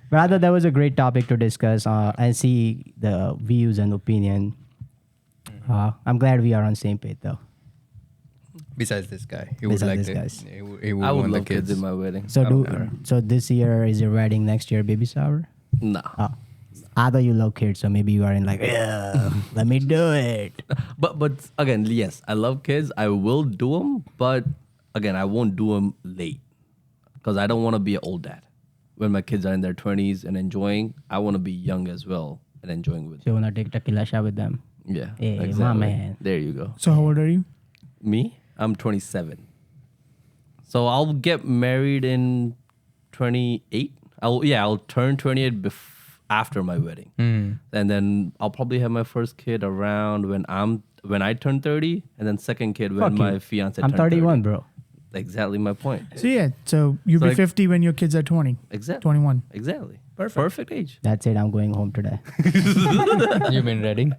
But I thought that was a great topic to discuss and see the views and opinion. I'm glad we are on the same page, though. Besides this guy, he would Besides like this to. guys. He would I would want the love kids in my wedding. So this year is your wedding, next year baby shower? Nah. Oh. I thought you love kids, so maybe you are in like, yeah, let me do it. But again, yes, I love kids. I will do them, but again, I won't do them late because I don't want to be an old dad. When my kids are in their 20s and enjoying, I want to be young as well and enjoying with So them. you wanna take tequila shot with them? Yeah, Hey, my exactly. man. There you go. So how old are you? Me, I'm 27. So I'll get married in 28. I'll turn 28 after my wedding. And then I'll probably have my first kid around when I turn 30, and then second kid when Fuck you. my fiance I'm turn 31, 30. bro. Exactly my point. So yeah, so you'll be like- 50 when your kids are 20, Exactly. 21. Exactly. Perfect. Perfect age. That's it. I'm going home today. You mean Reading?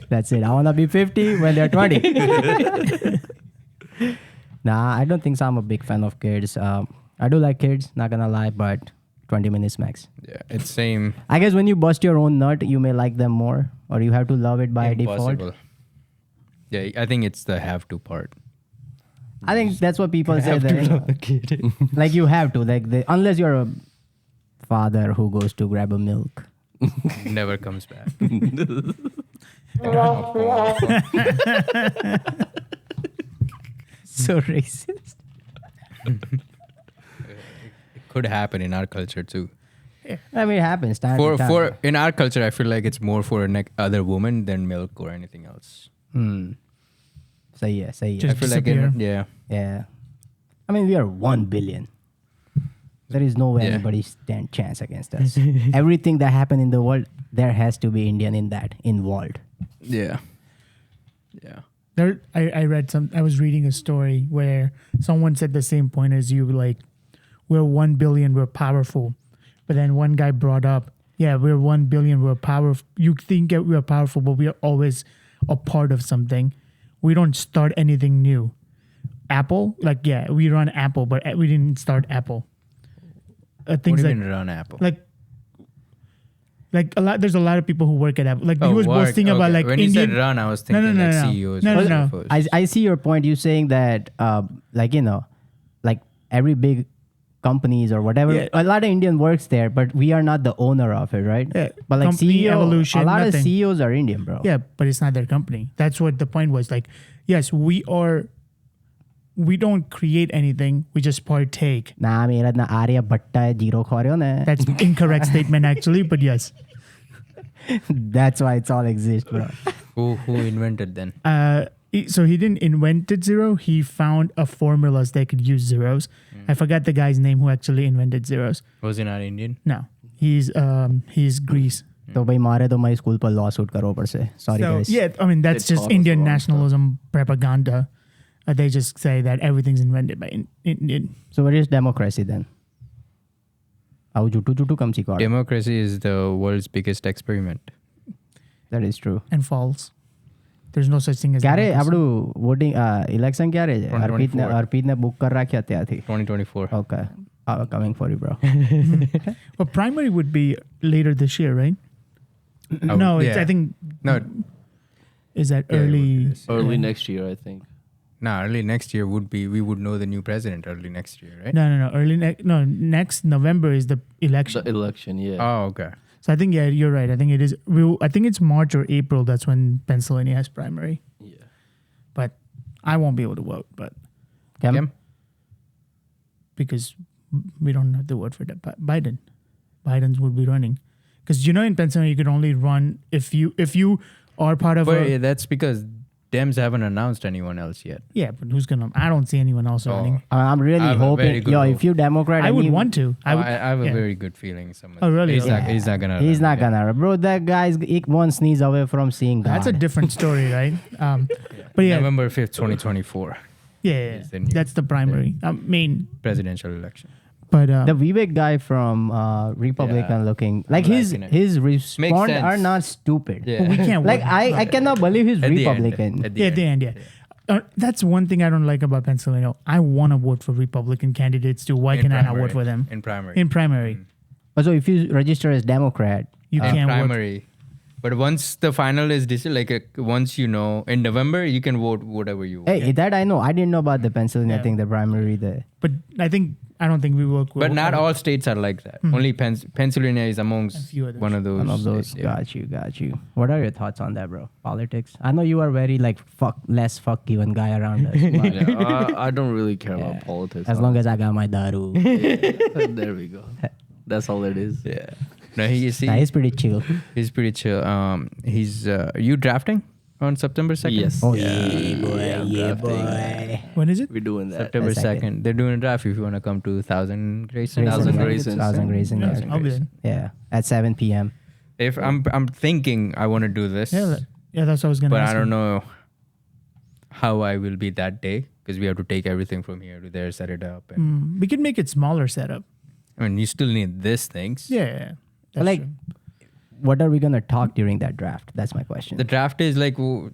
That's it. I wanna be 50 when they're 20. Nah, I don't think so. I'm a big fan of kids. I do like kids, not gonna lie, but 20 minutes max. Yeah, it's same. I guess when you bust your own nut, you may like them more, or you have to love it by default. Impossible. Yeah, I think it's the have to part. I think that's what people say. That, like you have to, unless you're a father who goes to grab a milk. Never comes back. So racist. It could happen in our culture too. I mean, it happens. Time to time. For in our culture, I feel like it's more for an other woman than milk or anything else. So yeah. Just I feel like disappear. yeah. Yeah. I mean, we are 1 billion. There is no way Yeah. anybody stand chance against us. Everything that happened in the world, there has to be Indian in that involved. Yeah. Yeah. I was reading a story where someone said the same point as you, like, we're 1 billion, we're powerful. But then one guy brought up, yeah, we're 1 billion, we're powerful. You think that we're powerful, but we are always a part of something. We don't start anything new. Apple, like, yeah, we run Apple, but we didn't start Apple. What Things do you like, mean run Apple? like a lot. There's a lot of people who work at Apple. Like he was work. boasting about Okay. like when Indian. you said run, I was thinking no, like no. CEOs. No, or no. CFOs. I see your point. You saying that, like, you know, like every big companies or whatever, Yeah. a lot of Indian works there, but we are not the owner of it, right? Yeah. But like Company CEO, evolution, a lot nothing. of CEOs are Indian, bro. Yeah, but it's not their company. That's what the point was. Like, yes, we don't create anything. We just partake. Nah, मेरा ना आर्या भट्टा है zero खा रहे हो ना. That's incorrect statement actually, but yes. That's why it's all exist, bro. Who invented then? So he didn't invent zero. He found a formulas that could use zeros. I forgot the guy's name who actually invented zeros. Was he not Indian? No, he's Greece. तो भाई मारे तो मैं school पर law suit करो ऊपर से. Sorry So guys. yeah, I mean that's They just taught us Indian wrong nationalism propaganda. They just say that everything's invented by Indian. So what is democracy then? आओ जुटू कम सी cord. Democracy is the world's biggest experiment. That is true. And false. There's no such thing as क्या रे democracy. આપણું voting election ક્યારે છે? 2024. અર્પિતને book કરી રાખ્યા ત્યાંથી. 2024. Okay. Coming for you, bro. Well, primary would be later this year, right? Oh, No, it's, yeah. I think No, is that yeah, it would early? be this year. Early next year, I think. Early next year would be, we would know the new president early next year, right? No. Next November is the election. The election, yeah. Oh, okay. So I think you're right. I think it is. I think it's March or April. That's when Pennsylvania has primary. Yeah. But I won't be able to vote. But કેમ? because we don't have to vote for that. Biden. Biden's would be running because in Pennsylvania you could only run if you are part of. But that's because Dems haven't announced anyone else yet. Yeah, but who's gonna? I don't see anyone else running. I'm really I have a very hoping. good Yo, hope. if you Democrat, I would and want to. I have a yeah. very good feeling. Someone. Oh, really? He's not gonna. He's run not again. gonna. Bro, that guy's one sneeze away from seeing God. That's a different story, right? But yeah, November 5th, 2024, yeah. is the new- That's the primary. Main. presidential election. But The Vivek guy from Republican Yeah. looking, like I'm his liking it. his response sense. are not stupid. Yeah. we can't. Like vote. I cannot believe he's At the end. Republican. At the Yeah, at the end, yeah. That's one thing I don't like about Pennsylvania. I want to vote for Republican candidates too. Why In can I not primary. vote for them? In primary. In primary, So if you register as Democrat, you In can't vote. primary. But once the final is decided, once you know, in November, you can vote whatever you want. Hey, that I know. I didn't know about the Pennsylvania Yeah. thing, the primary there. But I don't think we work with. But not all states are like that. Only Pennsylvania is A amongst few others. one of those. One of those. states, yeah. Got you. What are your thoughts on that, bro? Politics? I know you are very less fuck given guy around us. but Yeah, I don't really care about politics. as long as I got my daru. There we go. That's all it is. Yeah. No, he's Pretty chill. he's pretty chill. He's you drafting on September 2nd? Yes. Oh Yeah, yeah, I'm drafting. boy. When is it? We're doing that. September Second. 2nd. They're doing a draft if you want to come to 1000 Grayson. Thousand Grayson. Thousand Grayson. Yeah, Yeah. I'll be there. Yeah, at 7 p.m. If I'm thinking I want to do this, Yeah, that's what I was gonna. but ask I don't you. know how I will be that day because we have to take everything from here to there, set it up. And, We could make it smaller setup. I mean, you still need these things. Yeah. But That's like, true. what are we gonna talk during that draft? That's my question. The draft is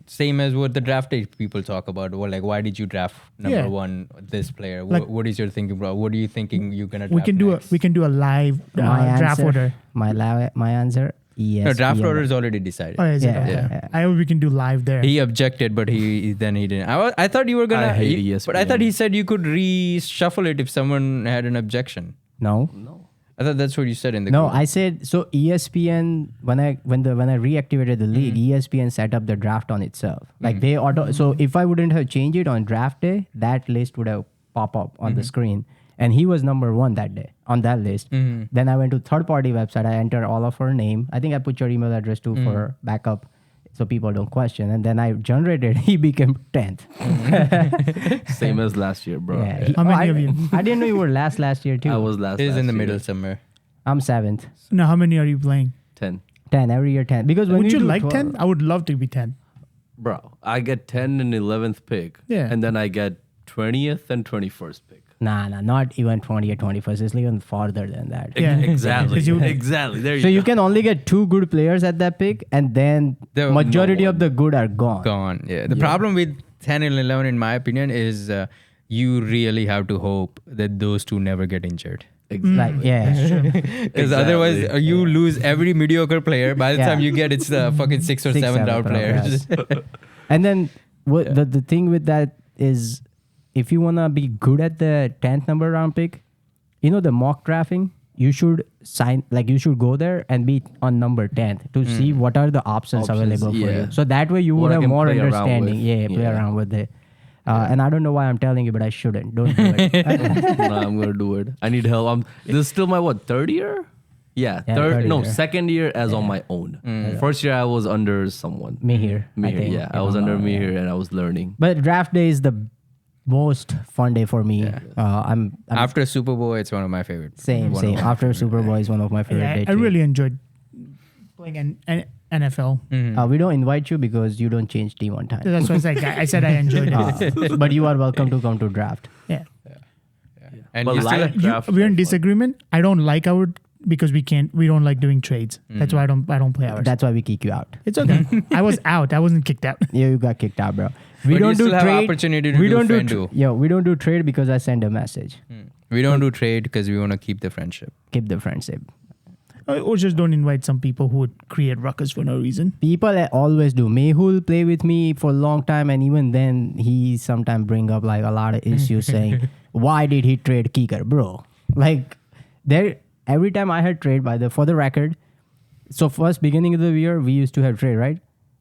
same as what the draft day people talk about. Well, why did you draft number Yeah. one this player? Like- What is your thinking, bro? What are you thinking you're gonna draft we can do next? we can do a live my draft answer, order. My answer. Yes. No, draft order is already decided. Oh, is it? Yeah, Okay. yeah. I hope we can do live there. He objected, but he didn't. I thought you were gonna. I hate but I thought ESPN. he said you could reshuffle it if someone had an objection. No. No. I thought that's what you said in the No, group. I said so. ESPN when I reactivated the league, ESPN set up the draft on itself. Like they auto. So if I wouldn't have changed it on draft day, that list would have pop up on the screen, and he was number one that day on that list. Then I went to third party website. I entered all of her name. I think I put your email address too for backup, so people don't question. And then I generated. He became 10th. Same as last year, bro. Yeah. How many I, of you? I didn't know you were last year too. I was last. He's in the year. middle somewhere. I'm 7th. Now, how many are you playing? 10. 10 every year. 10 because when Would you do like 12 10? I would love to be 10. Bro, I get 10 and 11th pick. Yeah. And then I get 20th and 21st pick. Nah, not even 20 or 21st. It's even farther than that. Yeah. Exactly. 'Cause you- Exactly. There you So go. you can only get 2 good players at that pick, and then The- majority no of the good are gone. Gone. Yeah. The problem with 10 and 11, in my opinion, is you really have to hope that those two never get injured. Like, yeah. Because otherwise, you lose every mediocre player. By the Yeah. time you get, it's the fucking 6th or 7th round players. And then what the thing with that is, if you wanna be good at the 10th number round pick, the mock drafting, you should you should go there and be on number 10th to see what are the options available for yeah. you. So that way you What would I have can more play around understanding. with. Play Yeah. around with it. And I don't know why I'm telling you, but I shouldn't. Don't do it. No, I'm going to do it. I need help. This is still my, third year? Yeah, third year. second year as on my own. First year I was under someone. Mihir, I Mihir, think. yeah. I was under Mihir and I was learning. But draft day is the most fun day for me. I'm After Super Bowl, it's one of my favorite. same. After Super Bowl is one of my favorite Yeah, days. I really enjoyed playing an NFL. We don't invite you because you don't change team on time. That's what I said I enjoyed it. But you are welcome to come to draft. Yeah. And But you still, live draft We're in was fun. disagreement. I don't like our because we don't like doing trades. That's why I don't play ours. That's why we kick you out. It's okay. I was out. I wasn't kicked out. Yeah, you got kicked out, bro. But you still have opportunity to we do don't do friend-do. we don't do trade because I send a message. we don't do trade because we want to keep the friendship. Keep the friendship. Or just don't invite some people who would create ruckus for no reason. People always do. Mehul play with me for a long time, and even then, he sometimes bring up like a lot of issues, saying, "Why did he trade Kicker, bro?" Like every time I had trade, for the record, so first beginning of the year we used to have trade, right?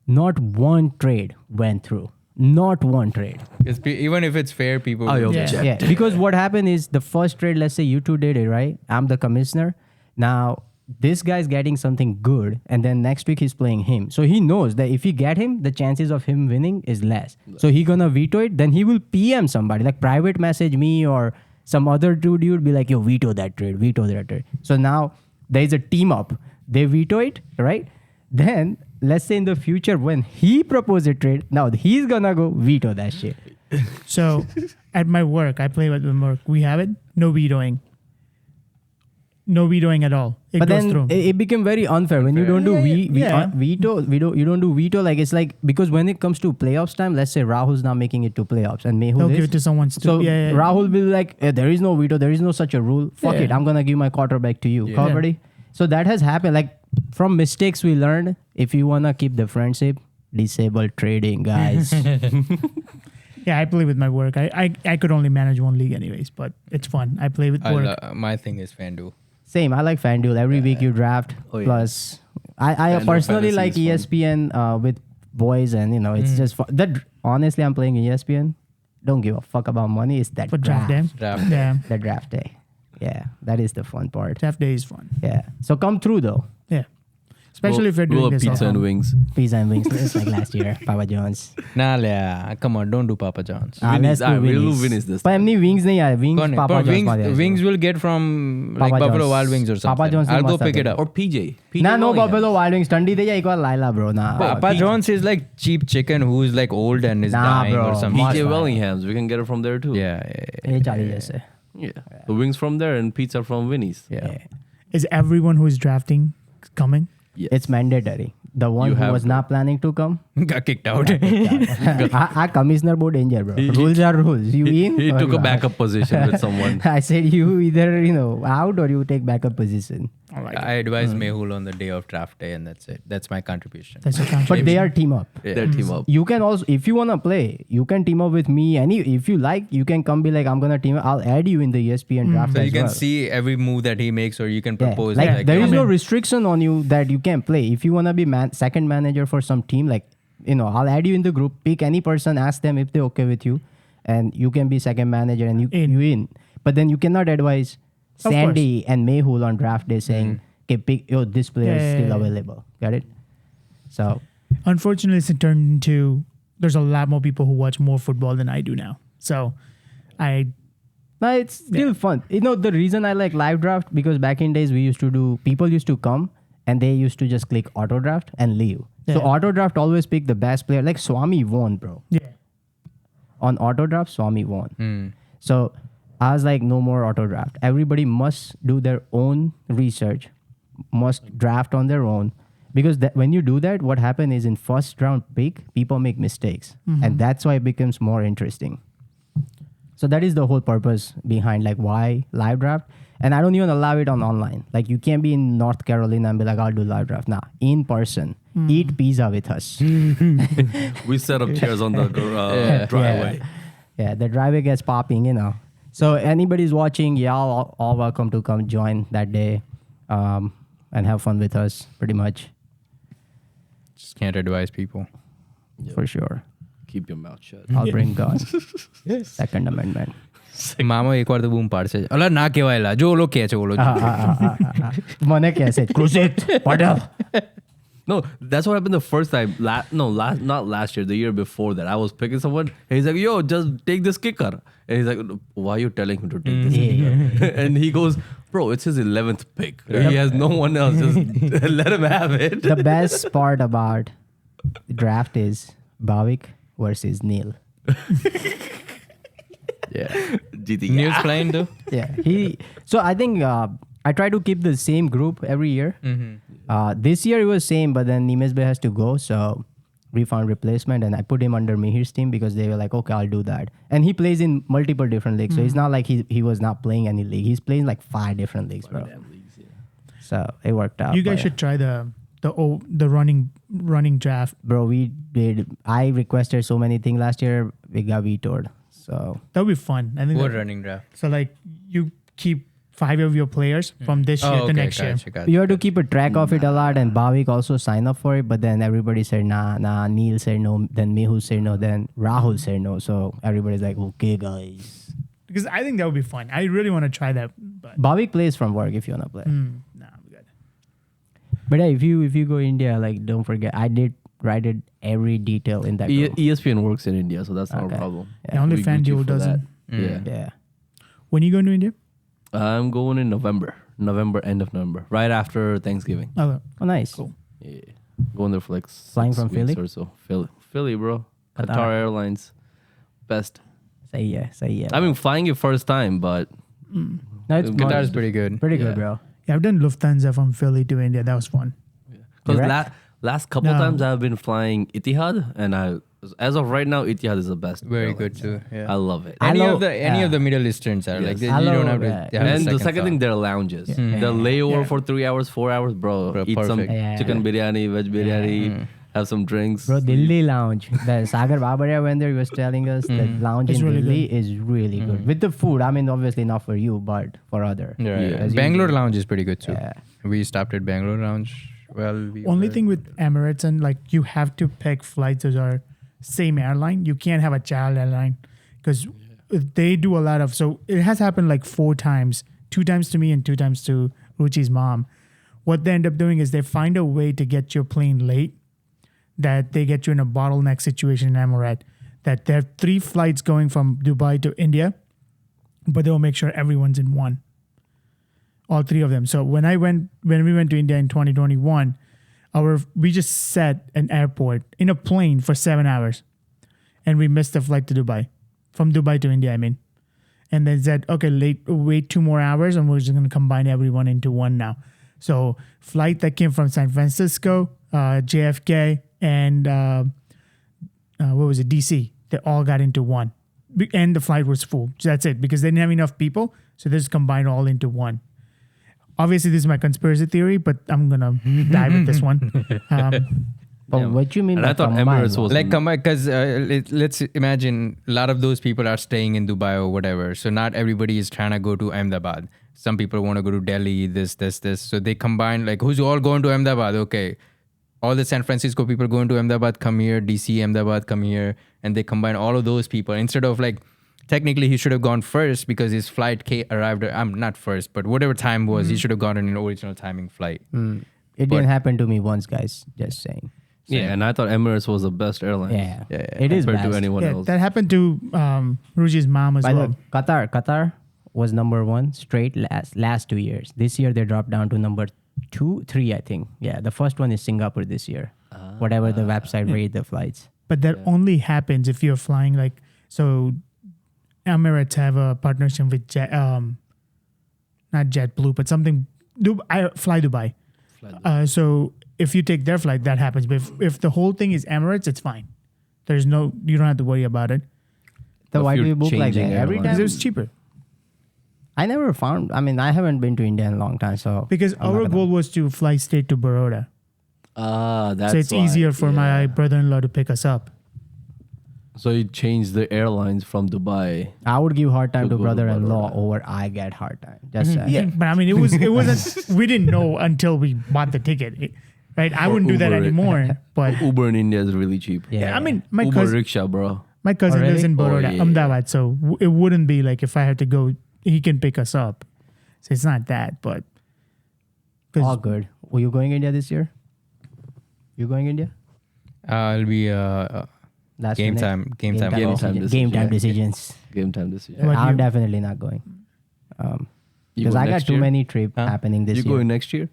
Not one trade went through. Not one trade. Even if it's fair, people. I will- object. Yeah, because what happened is the first trade, let's say you two did it, right? I'm the commissioner. Now, this guy's getting something good, and then next week he's playing him. So he knows that if he get him, the chances of him winning is less. So he gonna veto it. Then he will PM somebody, like private message me or some other dude be like, yo, veto that trade, veto that trade. So now there's a team up. They veto it, right? Then let's say in the future when he proposes a trade, now he's gonna go veto that shit. So at my work, I play with the work. We have it. No vetoing. No vetoing at all. It But goes then through. it became very unfair when you don't do veto. You don't do veto. Like it's like because when it comes to playoffs time, let's say Rahul's not making it to playoffs and Mehul They'll is. give it to someone. So yeah. Rahul will be like, there is no veto. There is no such a rule. Fuck Yeah. it. I'm gonna give my quarterback to you. Yeah. Cover it. So that has happened. Like from mistakes we learned, if you wanna keep the friendship, disable trading, guys. Yeah, I play with my work. I could only manage one league anyways, but it's fun. I play with work. My thing is FanDuel. Same. I like FanDuel. Every week you draft. Oh, yeah. Plus, I FanDuel personally like fantasy is ESPN with boys, and it's just fun. That honestly, I'm playing ESPN. Don't give a fuck about money. It's that For draft day. Draft. Yeah, The draft day. Yeah, that is the fun part. draft day is fun. Yeah. So come through though. Yeah, especially if you're Roll doing up this. pizza at and home. wings. Pizza and wings, just like last year. Papa John's. Nah, come on, don't do Papa John's. Let's do we'll do Winnie's. Winnie's this But time. हमने wings नहीं आए. Wings Kone? Papa But John's मारे हैं. wings will get from like Papa Buffalo John's. Wild Wings or something. Papa John's I'll go must pick it have up. Or PJ. PJ Nah, no Willingham. Buffalo Wild Wings. ठंडी दे जा एक बार Laila bro. Nah. Papa John's is like cheap chicken who's like old and is Nah, dying bro. or something. Must PJ buy. Willingham's. We can get it from there too. Yeah. ये चाली जैसे. Yeah. The wings from there and pizza from Winnie's. Yeah. Is everyone who is drafting coming? Yes. It's mandatory. The one You who have was to. not planning to come. Got kicked out. Our commissioner board danger, bro. Rules are rules. You in? He or took a not? backup position with someone. I said you either out or you take backup position. I like it. I advise Mehul on the day of draft day, and that's it. That's my contribution. That's your But contribution. they are team up. Their team up. You can also, if you wanna play, you can team up with me. If you like, you can come be like, I'm gonna team up. I'll add you in the ESPN draft So as you can well. see every move that he makes, or you can Yeah. propose. Like, there is come no in. restriction on you that you can play. If you wanna be second manager for some team, like I'll add you in the group. Pick any person, ask them if they're okay with you, and you can be second manager and you in. But then you cannot advise Of Sandy and Mehul on draft day saying, "Okay, pick this player is still Yeah. available." Got it? So Unfortunately, it's turned into there's a lot more people who watch more football than I do now. So I no, it's still fun. The reason I like live draft because back in days people used to come and they used to just click auto draft and leave. So Yeah. auto draft always pick the best player. Like Swami won, bro. yeah. On auto draft, Swami won. Hmm. So I was like, no more auto draft. Everybody must do their own research, must draft on their own. Because when you do that, what happens is in first round pick, people make mistakes. And that's why it becomes more interesting. So that is the whole purpose behind like why live draft. And I don't even allow it on online. Like you can't be in North Carolina and be like, I'll do live draft. Nah, in person. Eat pizza with us. We set up chairs on the driveway. Yeah, the driveway gets popping, So anybody's watching, y'all all welcome to come join that day and have fun with us, pretty much, Just can't advise people. for sure. Keep your mouth shut. I'll bring God. Second Amendment. मामा एक बार तो boom पाड़ से अल्लाह ना केवायला जो लोग क्या चे वो लोग Mane kaise? Crusade. Patel. No, that's what happened the first time. Not last year, the year before that. I was picking someone. And he's like, yo, just take this kicker. And he's like, why are you telling him to take this kicker? And he goes, bro, it's his 11th pick. He has no one else. Just let him have it. The best part about the draft is Bhavik versus Neil. Yeah. GT. News playing though. Yeah. So I think I try to keep the same group every year. This year it was same, but then Nimes Bey has to go, so we found replacement, and I put him under Mihir's team because they were like, okay, I'll do that. And he plays in multiple different leagues, so it's not like he was not playing any league. He's playing like 5 different leagues, bro. So it worked out. You guys but- should try the running draft. Bro, we did. I requested so many things last year. We got vetoed. So That would be fun. I think. What that- running draft? So like you keep 5 of your players from this year to next year. Gotcha. you have to keep a track of it a lot, and Bhavik also signed up for it. But then everybody said nah. Neil said no. Then Mehu said no. Then Rahul said no. So everybody's like, okay, guys. Because I think that would be fun. I really want to try that. But Bhavik plays from work if you wanna play. nah, I'm good. But hey, if you go India, like don't forget, I did write it every detail in that. group. ESPN works in India, so that's not Okay. a problem. Yeah, only We Gucci FanDuel for doesn't. that. Yeah. Yeah. When you going to India? I'm going in November, end of November, right after Thanksgiving. Oh, Oh, nice. Cool. Yeah, going there for like Flying 6 from weeks Philly? or so. Philly, bro. Qatar. Qatar Airlines, best. Say yeah. I mean, flying it first time, but No, it's Qatar is fun. pretty good. Pretty Yeah. good, bro. yeah, I've done Lufthansa from Philly to India. That was fun. because Direct? last couple No. times I've been flying Etihad, and As of right now, Etihad is the best. Very airline. good too. Yeah. I love it. I Any love- of the Middle Easterns are like Yes. I you don't love have to. that. Have a And the second thought. thing, there are lounges. The Yeah. layover Yeah. for 3 hours, 4 hours, bro. Bro, Eat some perfect. Yeah. chicken biryani, veg biryani, have some drinks. Bro, Delhi lounge. The Sagar Babaria when there he was telling us that lounge It's in really Delhi is really good. With the food, I mean, obviously not for you, but for other. Yeah, Yeah. yeah. Bangalore lounge is pretty good too. Yeah. We stopped at Bangalore lounge. Well, we Only were- thing with Emirates and like you have to pick flights that are same airline. You can't have a child airline because they do a lot of. So it has happened like 4 times, 2 times to me and 2 times to Ruchi's mom. What they end up doing is they find a way to get your plane late, that they get you in a bottleneck situation in Emirates, that there are 3 flights going from Dubai to India, but they'll make sure everyone's in one. All 3 of them. So when we went to India in 2021, we just sat an airport in a plane for 7 hours, and we missed the flight to Dubai, from Dubai to India. I mean, and then said, okay, wait 2 more hours, and we're just going to combine everyone into one now. So flight that came from San Francisco, JFK, and what was it, DC? They all got into one, and the flight was full. So that's it, because they didn't have enough people, so they just combined all into one. Obviously, this is my conspiracy theory, but I'm gonna dive with this one. But Yeah. what you mean And by I thought combined Emirates was like come because let's imagine a lot of those people are staying in Dubai or whatever, so not everybody is trying to go to Ahmedabad. Some people want to go to Delhi, this, so they combine, like, who's all going to Ahmedabad? Okay, all the San Francisco people going to Ahmedabad come here, DC Ahmedabad come here, and they combine all of those people instead of, like, technically he should have gone first because his flight arrived. I'm not first, but whatever time was, he should have gotten an original timing flight. It didn't happen to me once, guys. Just saying. Yeah, and I thought Emirates was the best airline. Yeah, Yeah, it is compared best. to anyone Yeah, else. that happened to Ruji's mom as By the well. way, Qatar was number 1 straight last 2 years. This year they dropped down to number 2, 3, I think. Yeah, the first one is Singapore this year. Whatever the website rate the flights. But that only happens if you're flying like so. Emirates have a partnership with not JetBlue, but something. I fly Dubai. So if you take their flight, that happens. But if the whole thing is Emirates, it's fine. You don't have to worry about it So If why do you're you book like that changing every airlines. because time? it was cheaper. I never found. I mean, I haven't been to India in a long time, so Because I'm not our gonna- goal was to fly straight to Baroda, That's so it's why. easier for my Yeah. brother-in-law to pick us up. So you changed the airlines from Dubai. I would give hard time To to go to brother-in-law Baroda. over I get hard time. Just saying. Yeah, but I mean, it wasn't. We didn't know until we bought the ticket, right? I Or wouldn't do that Uber it. anymore. But Uber in India is really cheap. Yeah. I mean, my Uber cousin. rickshaw, bro. My cousin Oh, lives really? in Baroda, Oh, yeah, Ahmedabad, so it wouldn't be like if I had to go, he can pick us up. So it's not that, but 'cause All good. Were you going India this year? You going India? I'll be Last game minute? time Game time decisions. Game time decision. decisions. Game time this year. What I'm you- definitely not going. You Because go I got next too year? many trips Huh? happening this You year. going next year?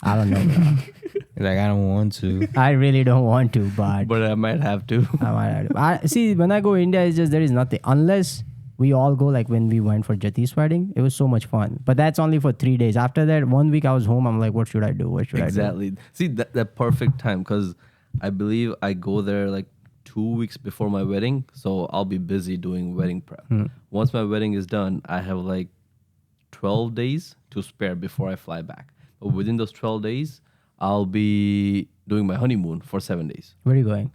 I don't know. bro. like, I don't want to. I really don't want to, but But I might have to. I might have to. See, when I go India, it's just there is nothing unless we all go. Like when we went for Jati's wedding, it was so much fun. But that's only for 3 days. After that, 1 week I was home. I'm like, what should I do? What should I do? Exactly. See, that perfect time, because I believe I go there like 2 weeks before my wedding, so I'll be busy doing wedding prep. Once my wedding is done, I have like 12 days to spare before I fly back. But within those 12 days, I'll be doing my honeymoon for 7 days. Where are you going?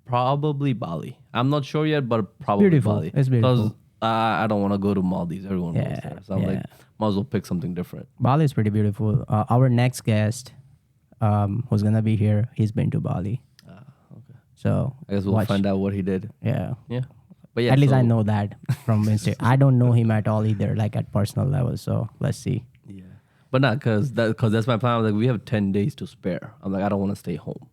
Probably Bali. I'm not sure yet, but probably Beautiful. Bali. It's beautiful. Because I don't want to go to Maldives. Everyone goes Yeah, there. So I'm like, might as well pick something different. Bali is pretty beautiful. Our next guest, who's gonna be here, he's been to Bali. Okay. So I guess we'll watch. find out what he did. Yeah. Yeah. But yeah, At least I so- know that from Instagram. I don't know him at all either, like at personal level. So let's see. Yeah, but not because that's my plan. I'm like, we have 10 days to spare. I'm like, I don't want to stay home,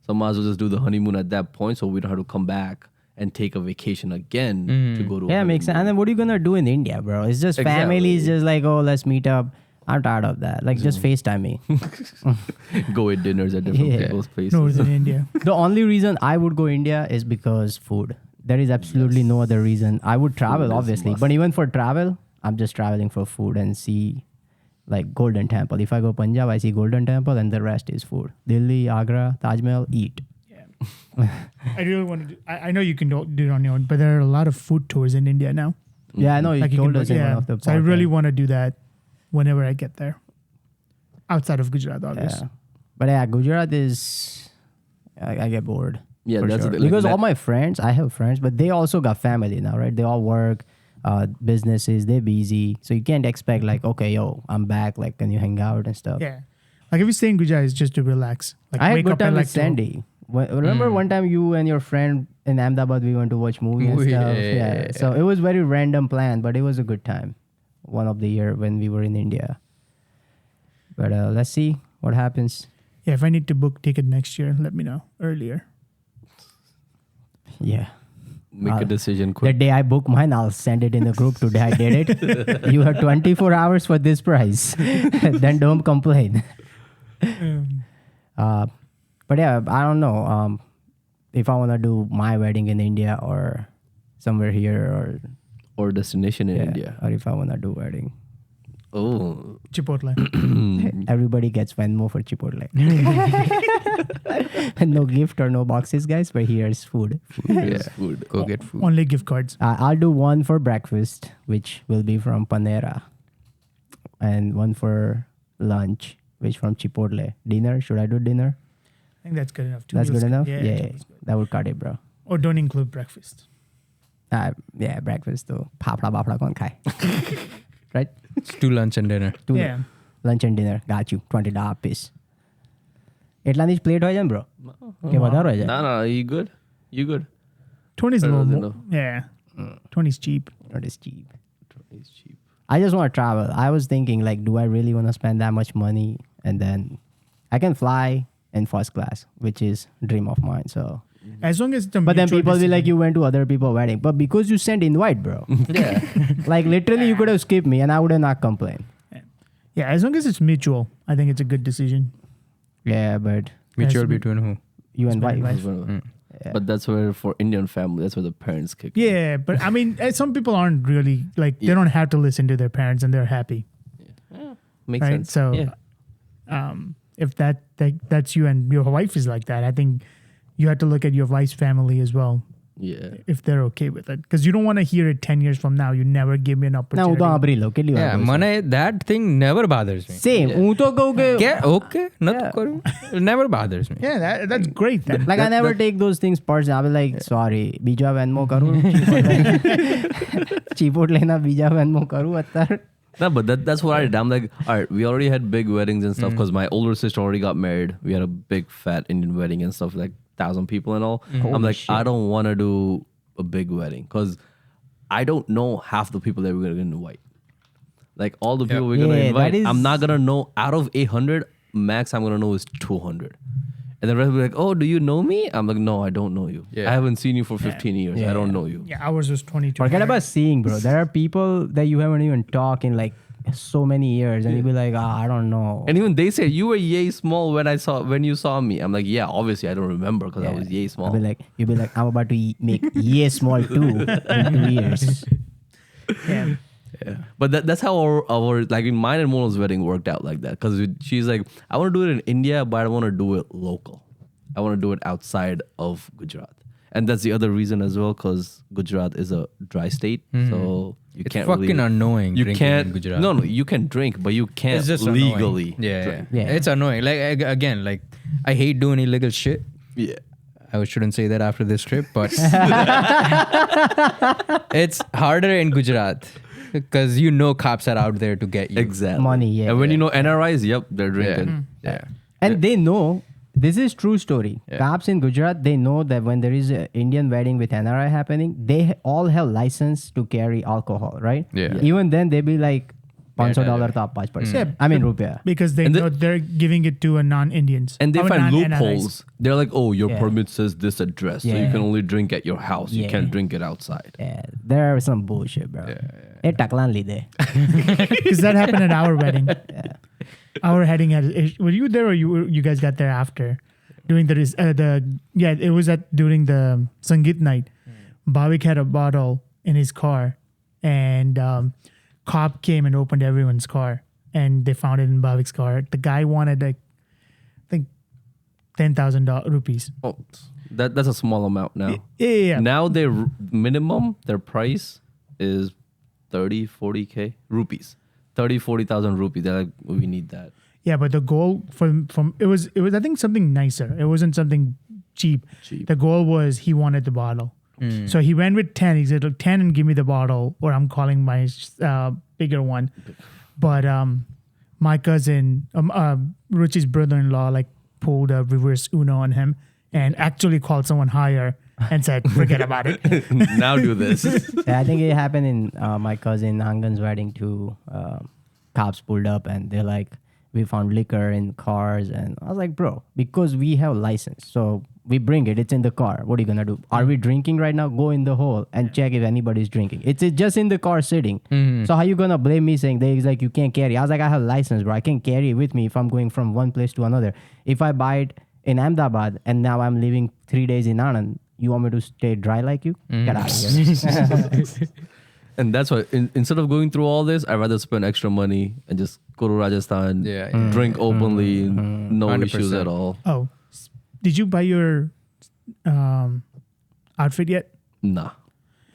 so I might as well just do the honeymoon at that point, so we don't have to come back and take a vacation again to go to. Yeah, makes sense. And then what are you gonna do in India, bro? It's just family. It's Exactly. just like, oh, let's meet up. I'm tired of that. Like, just FaceTime me. go eat dinners at different Yeah. people's places. Northern India. The only reason I would go India is because food. There is absolutely no other reason. I would travel, is obviously, must. but even for travel, I'm just traveling for food and see like Golden Temple. If I go Punjab, I see Golden Temple, and the rest is food. Delhi, Agra, Taj Mahal, eat. I really want to do. I know you can do it on your own, but there are a lot of food tours in India now. Yeah, I know you Like you told can, us in one yeah. of the So I really podcasts. want to do that whenever I get there. Outside of Gujarat, obviously. Yeah. But yeah, Gujarat is I get bored. Yeah, for that's sure. the thing, like because that- all my friends, I have friends, but they also got family now, right? They all work, businesses, they're busy. So you can't expect like, okay, yo, I'm back. Like, can you hang out and stuff? Yeah. Like if you stay in Gujarat, it's just to relax. Like I had wake good up time and with like Sandy. Remember one time you and your friend in Ahmedabad, we went to watch movie and Movie, stuff. yeah. So it was very random plan, but it was a good time. One of the year when we were in India. But let's see what happens. Yeah, if I need to book ticket next year, let me know earlier. Yeah. Make a decision The quick. day I book mine, I'll send it in the group today. I did it. You have 24 hours for this price. Then don't complain. But yeah, I don't know if I want to do my wedding in India or somewhere here Or destination in yeah, India. or if I want to do wedding. Oh, Chipotle. Everybody gets Venmo for Chipotle. No gift or no boxes, guys, but here's food. yes, food. Go get food. Only gift cards. I'll do one for breakfast, which will be from Panera, and one for lunch, which from Chipotle. Dinner, should I do dinner? I think that's good enough. Two That's meals good enough? Yeah, Yeah, two meals good. that would cut it, bro. Or don't include breakfast. Yeah, breakfast though. Papda bapda kaun khai? Right? It's 2 lunch and dinner. Two Yeah. lunch and dinner. Got you. $20 piece. એટલાની જ plate હોય છે ને bro કે વધારે હોય છે No, no, you good? You good? 20 is a Better little than more. Yeah. 20 is cheap. It is cheap. It's cheap. I just want to travel. I was thinking, like, do I really want to spend that much money? And then I can fly in first class, which is dream of mine. So, As long as it's a but then mutual people be like, decision. you went to other people's wedding, but because you sent invite, bro, Yeah. like literally you could have skipped me and I would have not complained. Yeah, as long as it's mutual, I think it's a good decision. Yeah, but Mutual Yes. between who? you and Husband and wife. wife. Yeah. But that's where for Indian family, that's where the parents kick. in. Yeah, but I mean, some people aren't really like they Yeah. don't have to listen to their parents and they're happy, Makes right? sense. So, yeah. if that's you and your wife is like that, I think you have to look at your wife's family as well Yeah. if they're okay with it, because you don't want to hear it 10 years from now. You never give me an ના હું opportunity. તો સાંભળી લઉં કેટલી વાર Yeah, કહું છું. મને that thing never bothers me. Same. હું તો કહું કે Okay, nothing કરું. It never bothers me. Yeah, that's great then. like I never take those things personal. I'll be like, sorry, બીજા વેનમો કરું ચીપોટલેના બીજા વેનમો કરું અત્યારે. No, but that's what I did. I'm like, all right, we already had big weddings and stuff because my older sister already got married. We had a big fat Indian wedding and stuff, like 1,000 people and all. I'm like, I don't want to do a big wedding because I don't know half the people that we're going to invite. Like all the people we're going to Yeah, invite, that I'm is- not going to know out of 800, max I'm going to know is 200. And the rest will be like, oh, do you know me? I'm like, no, I don't know you. Yeah. I haven't seen you for 15 years. I don't know you. Yeah, ours was 22. Forget about seeing, bro. There are people that you haven't even talked in like so many years, and you'll be like, I don't know. And even they said you were yay small when you saw me. I'm like, yeah, obviously I don't remember because I was yay small. You'll be like, I'm about to make yeah small too in 2 years. Yeah. Yeah. But that's how our like in mine and Mona's wedding worked out like that. Because she's like, I want to do it in India, but I want to do it local. I want to do it outside of Gujarat. And that's the other reason as well, because Gujarat is a dry state. So you It's can't fucking really, annoying you drinking can't, in Gujarat. No, you can drink, but you can't It's just legally annoying. Yeah, drink. Yeah. It's annoying. Like again, like I hate doing illegal shit. Yeah. I shouldn't say that after this trip, but it's harder in Gujarat because you know cops are out there to get you. Exactly. Money, yeah. And when you know NRIs, yep, they're Yeah. drinking. Yeah. And they know, this is true story. Yeah. Cops in Gujarat, they know that when there is an Indian wedding with NRI happening, they all have license to carry alcohol, right? Yeah. Even then, they be like, $500 to 5%. Yeah. I mean, rupiah. Because they And know they're giving it to a non-Indians. And they Or find non-NRIs. loopholes. They're like, oh, your Yeah. permit says this address, so you Yeah. can only drink at your house. You Yeah. can't drink it outside. Yeah, there are some bullshit, bro. એ ટકલાન લીધે. Because that happened at our wedding. Our wedding had. Were you there or you guys got there after? During it was during the Sangeet night. Bhavik had a bottle in his car, and cop came and opened everyone's car, and they found it in Bhavik's car. The guy wanted like, I think $10,000 rupees. Oh, that's a small amount now. Yeah. Now their minimum, their price is 30, 40K rupees. 30, 40,000 rupees. They're like, we need that. Yeah, but the goal from it was I think something nicer. It wasn't something cheap. The goal was he wanted the bottle. So he went with 10. He said, 10 and give me the bottle, or I'm calling my bigger one. But my cousin, Ruchi's brother-in-law, like pulled a reverse Uno on him and actually called someone higher and said, forget about it. Now do this. Yeah, I think it happened in my cousin Angan's wedding too. Cops pulled up and they're like, we found liquor in cars. And I was like, bro, because we have license. So we bring it. It's in the car. What are you going to do? Are we drinking right now? Go in the hole and check if anybody's drinking. It's just in the car sitting. So how you going to blame me saying he's like, you can't carry? I was like, I have license, bro. I can carry it with me if I'm going from one place to another. If I buy it in Ahmedabad and now I'm living 3 days in Anand, you want me to stay dry like you? Get out of here. And that's why instead of going through all this, I'd rather spend extra money and just go to Rajasthan, drink openly, no 100%. issues at all. Oh, did you buy your outfit yet? Nah.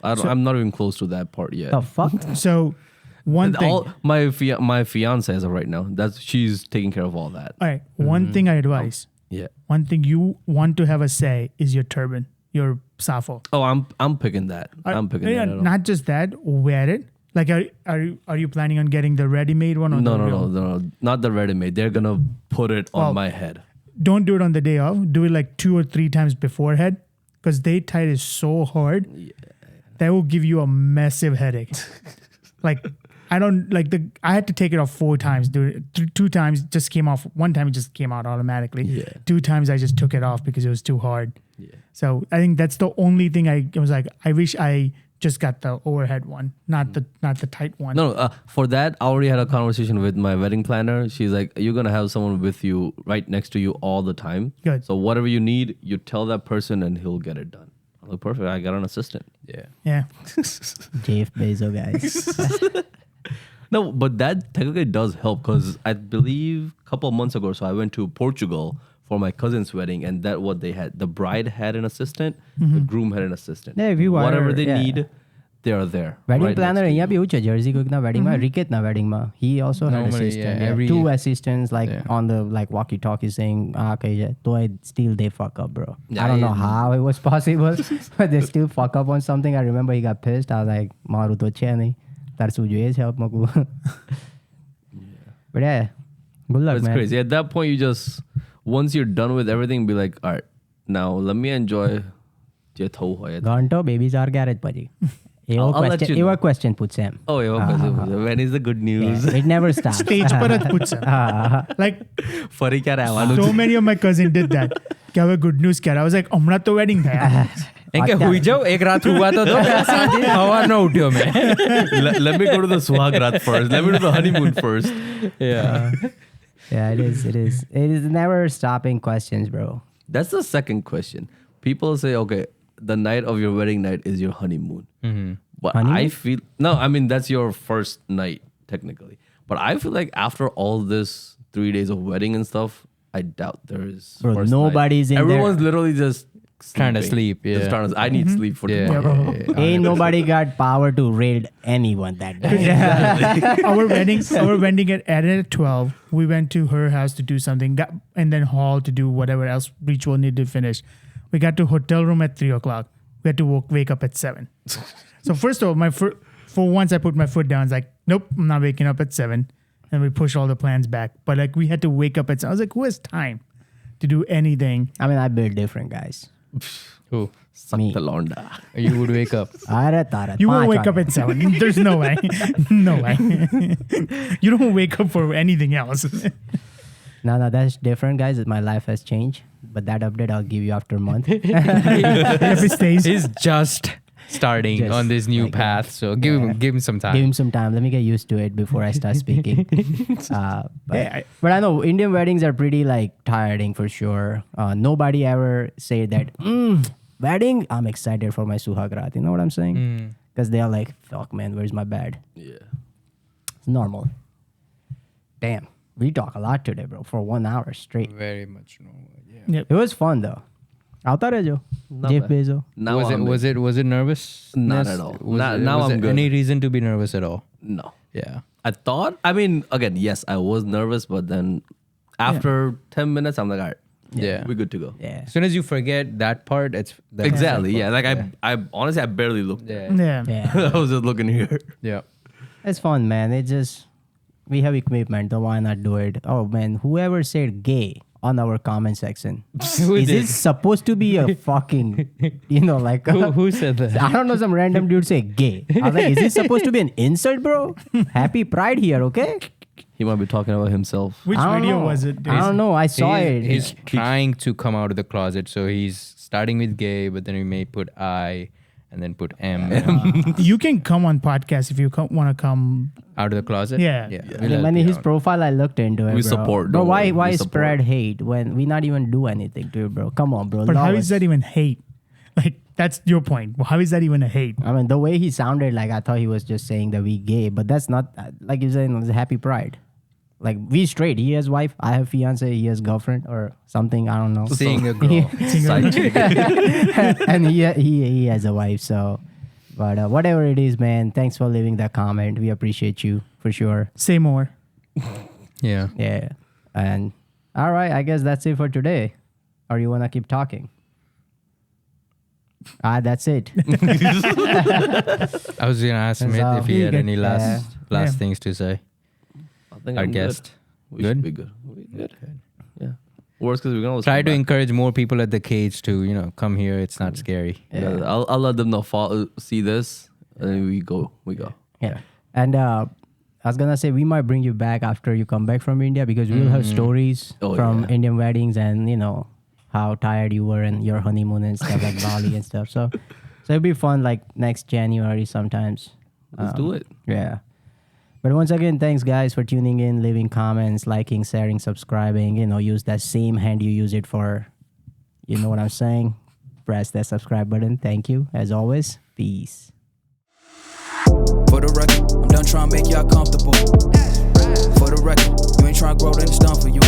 I'm not even close to that part yet. The fuck? So one thing. All, my fiance as of right now, she's taking care of all that. All right. One thing I advise. Yeah. One thing you want to have a say is your turban, your safo. Oh, I'm picking that. I'm picking Yeah, that. at all. not just that, wear it. Like, are you planning on getting the ready-made one? Or the real? No, not the ready-made. They're gonna put it on my head. Don't do it on the day off. Do it like 2 or 3 times beforehand, because they tie it so hard that will give you a massive headache. Like, I don't like I had to take it off 4 times. Do it 2 times just came off. 1 time it just came out automatically. Yeah. 2 times I just took it off because it was too hard. Yeah. So I think that's the only thing I was like, I wish I just got the overhead one, not the tight one. No, for that, I already had a conversation with my wedding planner. She's like, you're going to have someone with you right next to you all the time. Good. So whatever you need, you tell that person and he'll get it done. I'm like, perfect. I got an assistant. Yeah. Yeah. Jeff Bezos, guys. No, but that technically does help because I believe a couple of months ago, so I went to Portugal for my cousin's wedding, and that's what they had. The bride had an assistant, the groom had an assistant. Yeah, if you whatever are- they yeah. need, they are there. Wedding right planner next to અહીંયા you. બી એવું છે jersey કોઈકના વેડિંગમાં રિકેતના વેડિંગમાં he also had Normally, assistant yeah, every- 2 assistants like yeah. on the like walkie talkie saying કહી જાય તો still they fuck up, bro. Yeah, I don't know yeah. how it was possible but they still fuck up on something. I remember he got pissed. I was like મારું તો છે નહીં તાર શું જોઈએ છે મકુ. But yeah, good luck, It's man. crazy. At that point, you just, once you're done with everything, be like, all right, now let me enjoy જે થવું હોય. ઘંટો બેબીઝ આર ગેરેજ પછી I'll let you એવો know. Question પૂછશે એમ. Oh, yeah. When is the good news? It never stops. Stage પર જ પૂછશે. Like, ફરી ક્યારે આવવાનું so many of my cousins did that. કે હવે good news ક્યારે? I was like, હમણાં તો wedding થયા. એમ કે હુઈ જાઉ એક રાત હુવા તો સાંજે હવાર ન ઉઠ્યો મેં. Let me go to the Suhagrat first. Let me do the honeymoon first. Yeah, it is never stopping questions, bro. That's the second question. People say, okay, the night of your wedding night is your honeymoon. But Honeymoon? I feel, no, I mean, that's your first night, technically. But I feel like after all this 3 days of wedding and stuff, I doubt there is. Bro, first nobody's night. in there. Everyone's literally just Trying to sleeping. sleep, yeah. Just trying to, I need sleep for Yeah. tomorrow. Ain't nobody got power to raid anyone that day. our wedding ended at 12. We went to her house to do something, and then hall to do whatever else ritual needed to finish. We got to hotel room at 3 o'clock. We had to wake up at 7. So first of all, for once I put my foot down. It's like, nope, I'm not waking up at 7. And we pushed all the plans back. But like we had to wake up at 7. I was like, who has time to do anything? I mean, I build different, guys. Who? Suck Me. the londa. You would wake up. Are tara, You won't પાંચ wake up વાગે. at 7. There's no way. No way. You don't wake up for anything else. No, that's different, guys. My life has changed. But that update I'll give you after a month. If it stays. He's just starting Just on this new like, path, so give him some time. Give him some time. Let me get used to it before I start speaking. Yeah, But I know Indian weddings are pretty like tiring for sure. Nobody ever say that wedding. I'm excited for my suhagrat. You know what I'm saying? Because they are like, fuck, man, where's my bed? Yeah. It's normal. Damn, we talk a lot today, bro. For 1 hour straight. Very much normal. Yeah. Yep. It was fun though. आता रहे जो Not Jeff bad. Bezos. Now was it nervous? Not at all. Now was I'm it good. Any reason to be nervous at all? No. Yeah. I thought, I mean, again, yes, I was nervous, but then after 10 minutes, I'm like, all right, Yeah. we're good to go. Yeah. As soon as you forget that part, it's that's Exactly. the Yeah. fun Like I honestly, I barely looked. Yeah. Yeah. Yeah. I was just looking here. Yeah. It's fun, man. It's just we have equipment, so why not do it? Oh man, whoever said gay on our comment section. Who Is did? this supposed to be a fucking like Who said that? I don't know, some random dude say gay. I was like, is this supposed to be an insult, bro? Happy Pride here, okay? He might be talking about himself. Which I don't video know. was it? I don't know. I saw it. He's trying to come out of the closet, so he's starting with gay, but then he may put I and then put M You can come on podcast if you want to come. out of the closet. Yeah. We'll help When you his out. profile, I looked into it. We bro. support, Bro, don't why worry. why We support. spread hate when we not even do anything to it, bro? Come on, bro. But how Love is us. that even hate? Like, that's your point. Well, how is that even a hate? I mean, the way he sounded, like I thought he was just saying that we gay, but that's not like you're saying it's Happy Pride. Like we straight. He has wife. I have fiance. He has girlfriend or something. I don't know. Seeing a girl. Side chick. And he has a wife. So, but whatever it is, man. Thanks for leaving that comment. We appreciate you for sure. Say more. Yeah. Yeah. And all right, I guess that's it for today. Or you wanna keep talking? That's it. I was gonna ask Smith So, if he had good. any last Yeah. things to say. I think Our I'm guest. Good. We Good? should be good. We good. Yeah. Worst because we can always Try come to back. encourage more people at the cage to come here. It's not scary. Yeah, I'll let them know. See this, and then we go. Yeah. And I was gonna say we might bring you back after you come back from India because we'll have stories Oh, from yeah. Indian weddings and how tired you were and your honeymoon and stuff like Bali and stuff. So it'll be fun like next January sometimes. Let's do it. Yeah. But once again, thanks guys for tuning in, leaving comments, liking, sharing, subscribing. Use that same hand you use it for. You know what I'm saying? Press that subscribe button. Thank you. As always, peace. For the record, I'm done trying to make y'all comfortable. For the record, you ain't trying to grow, then it's done for you.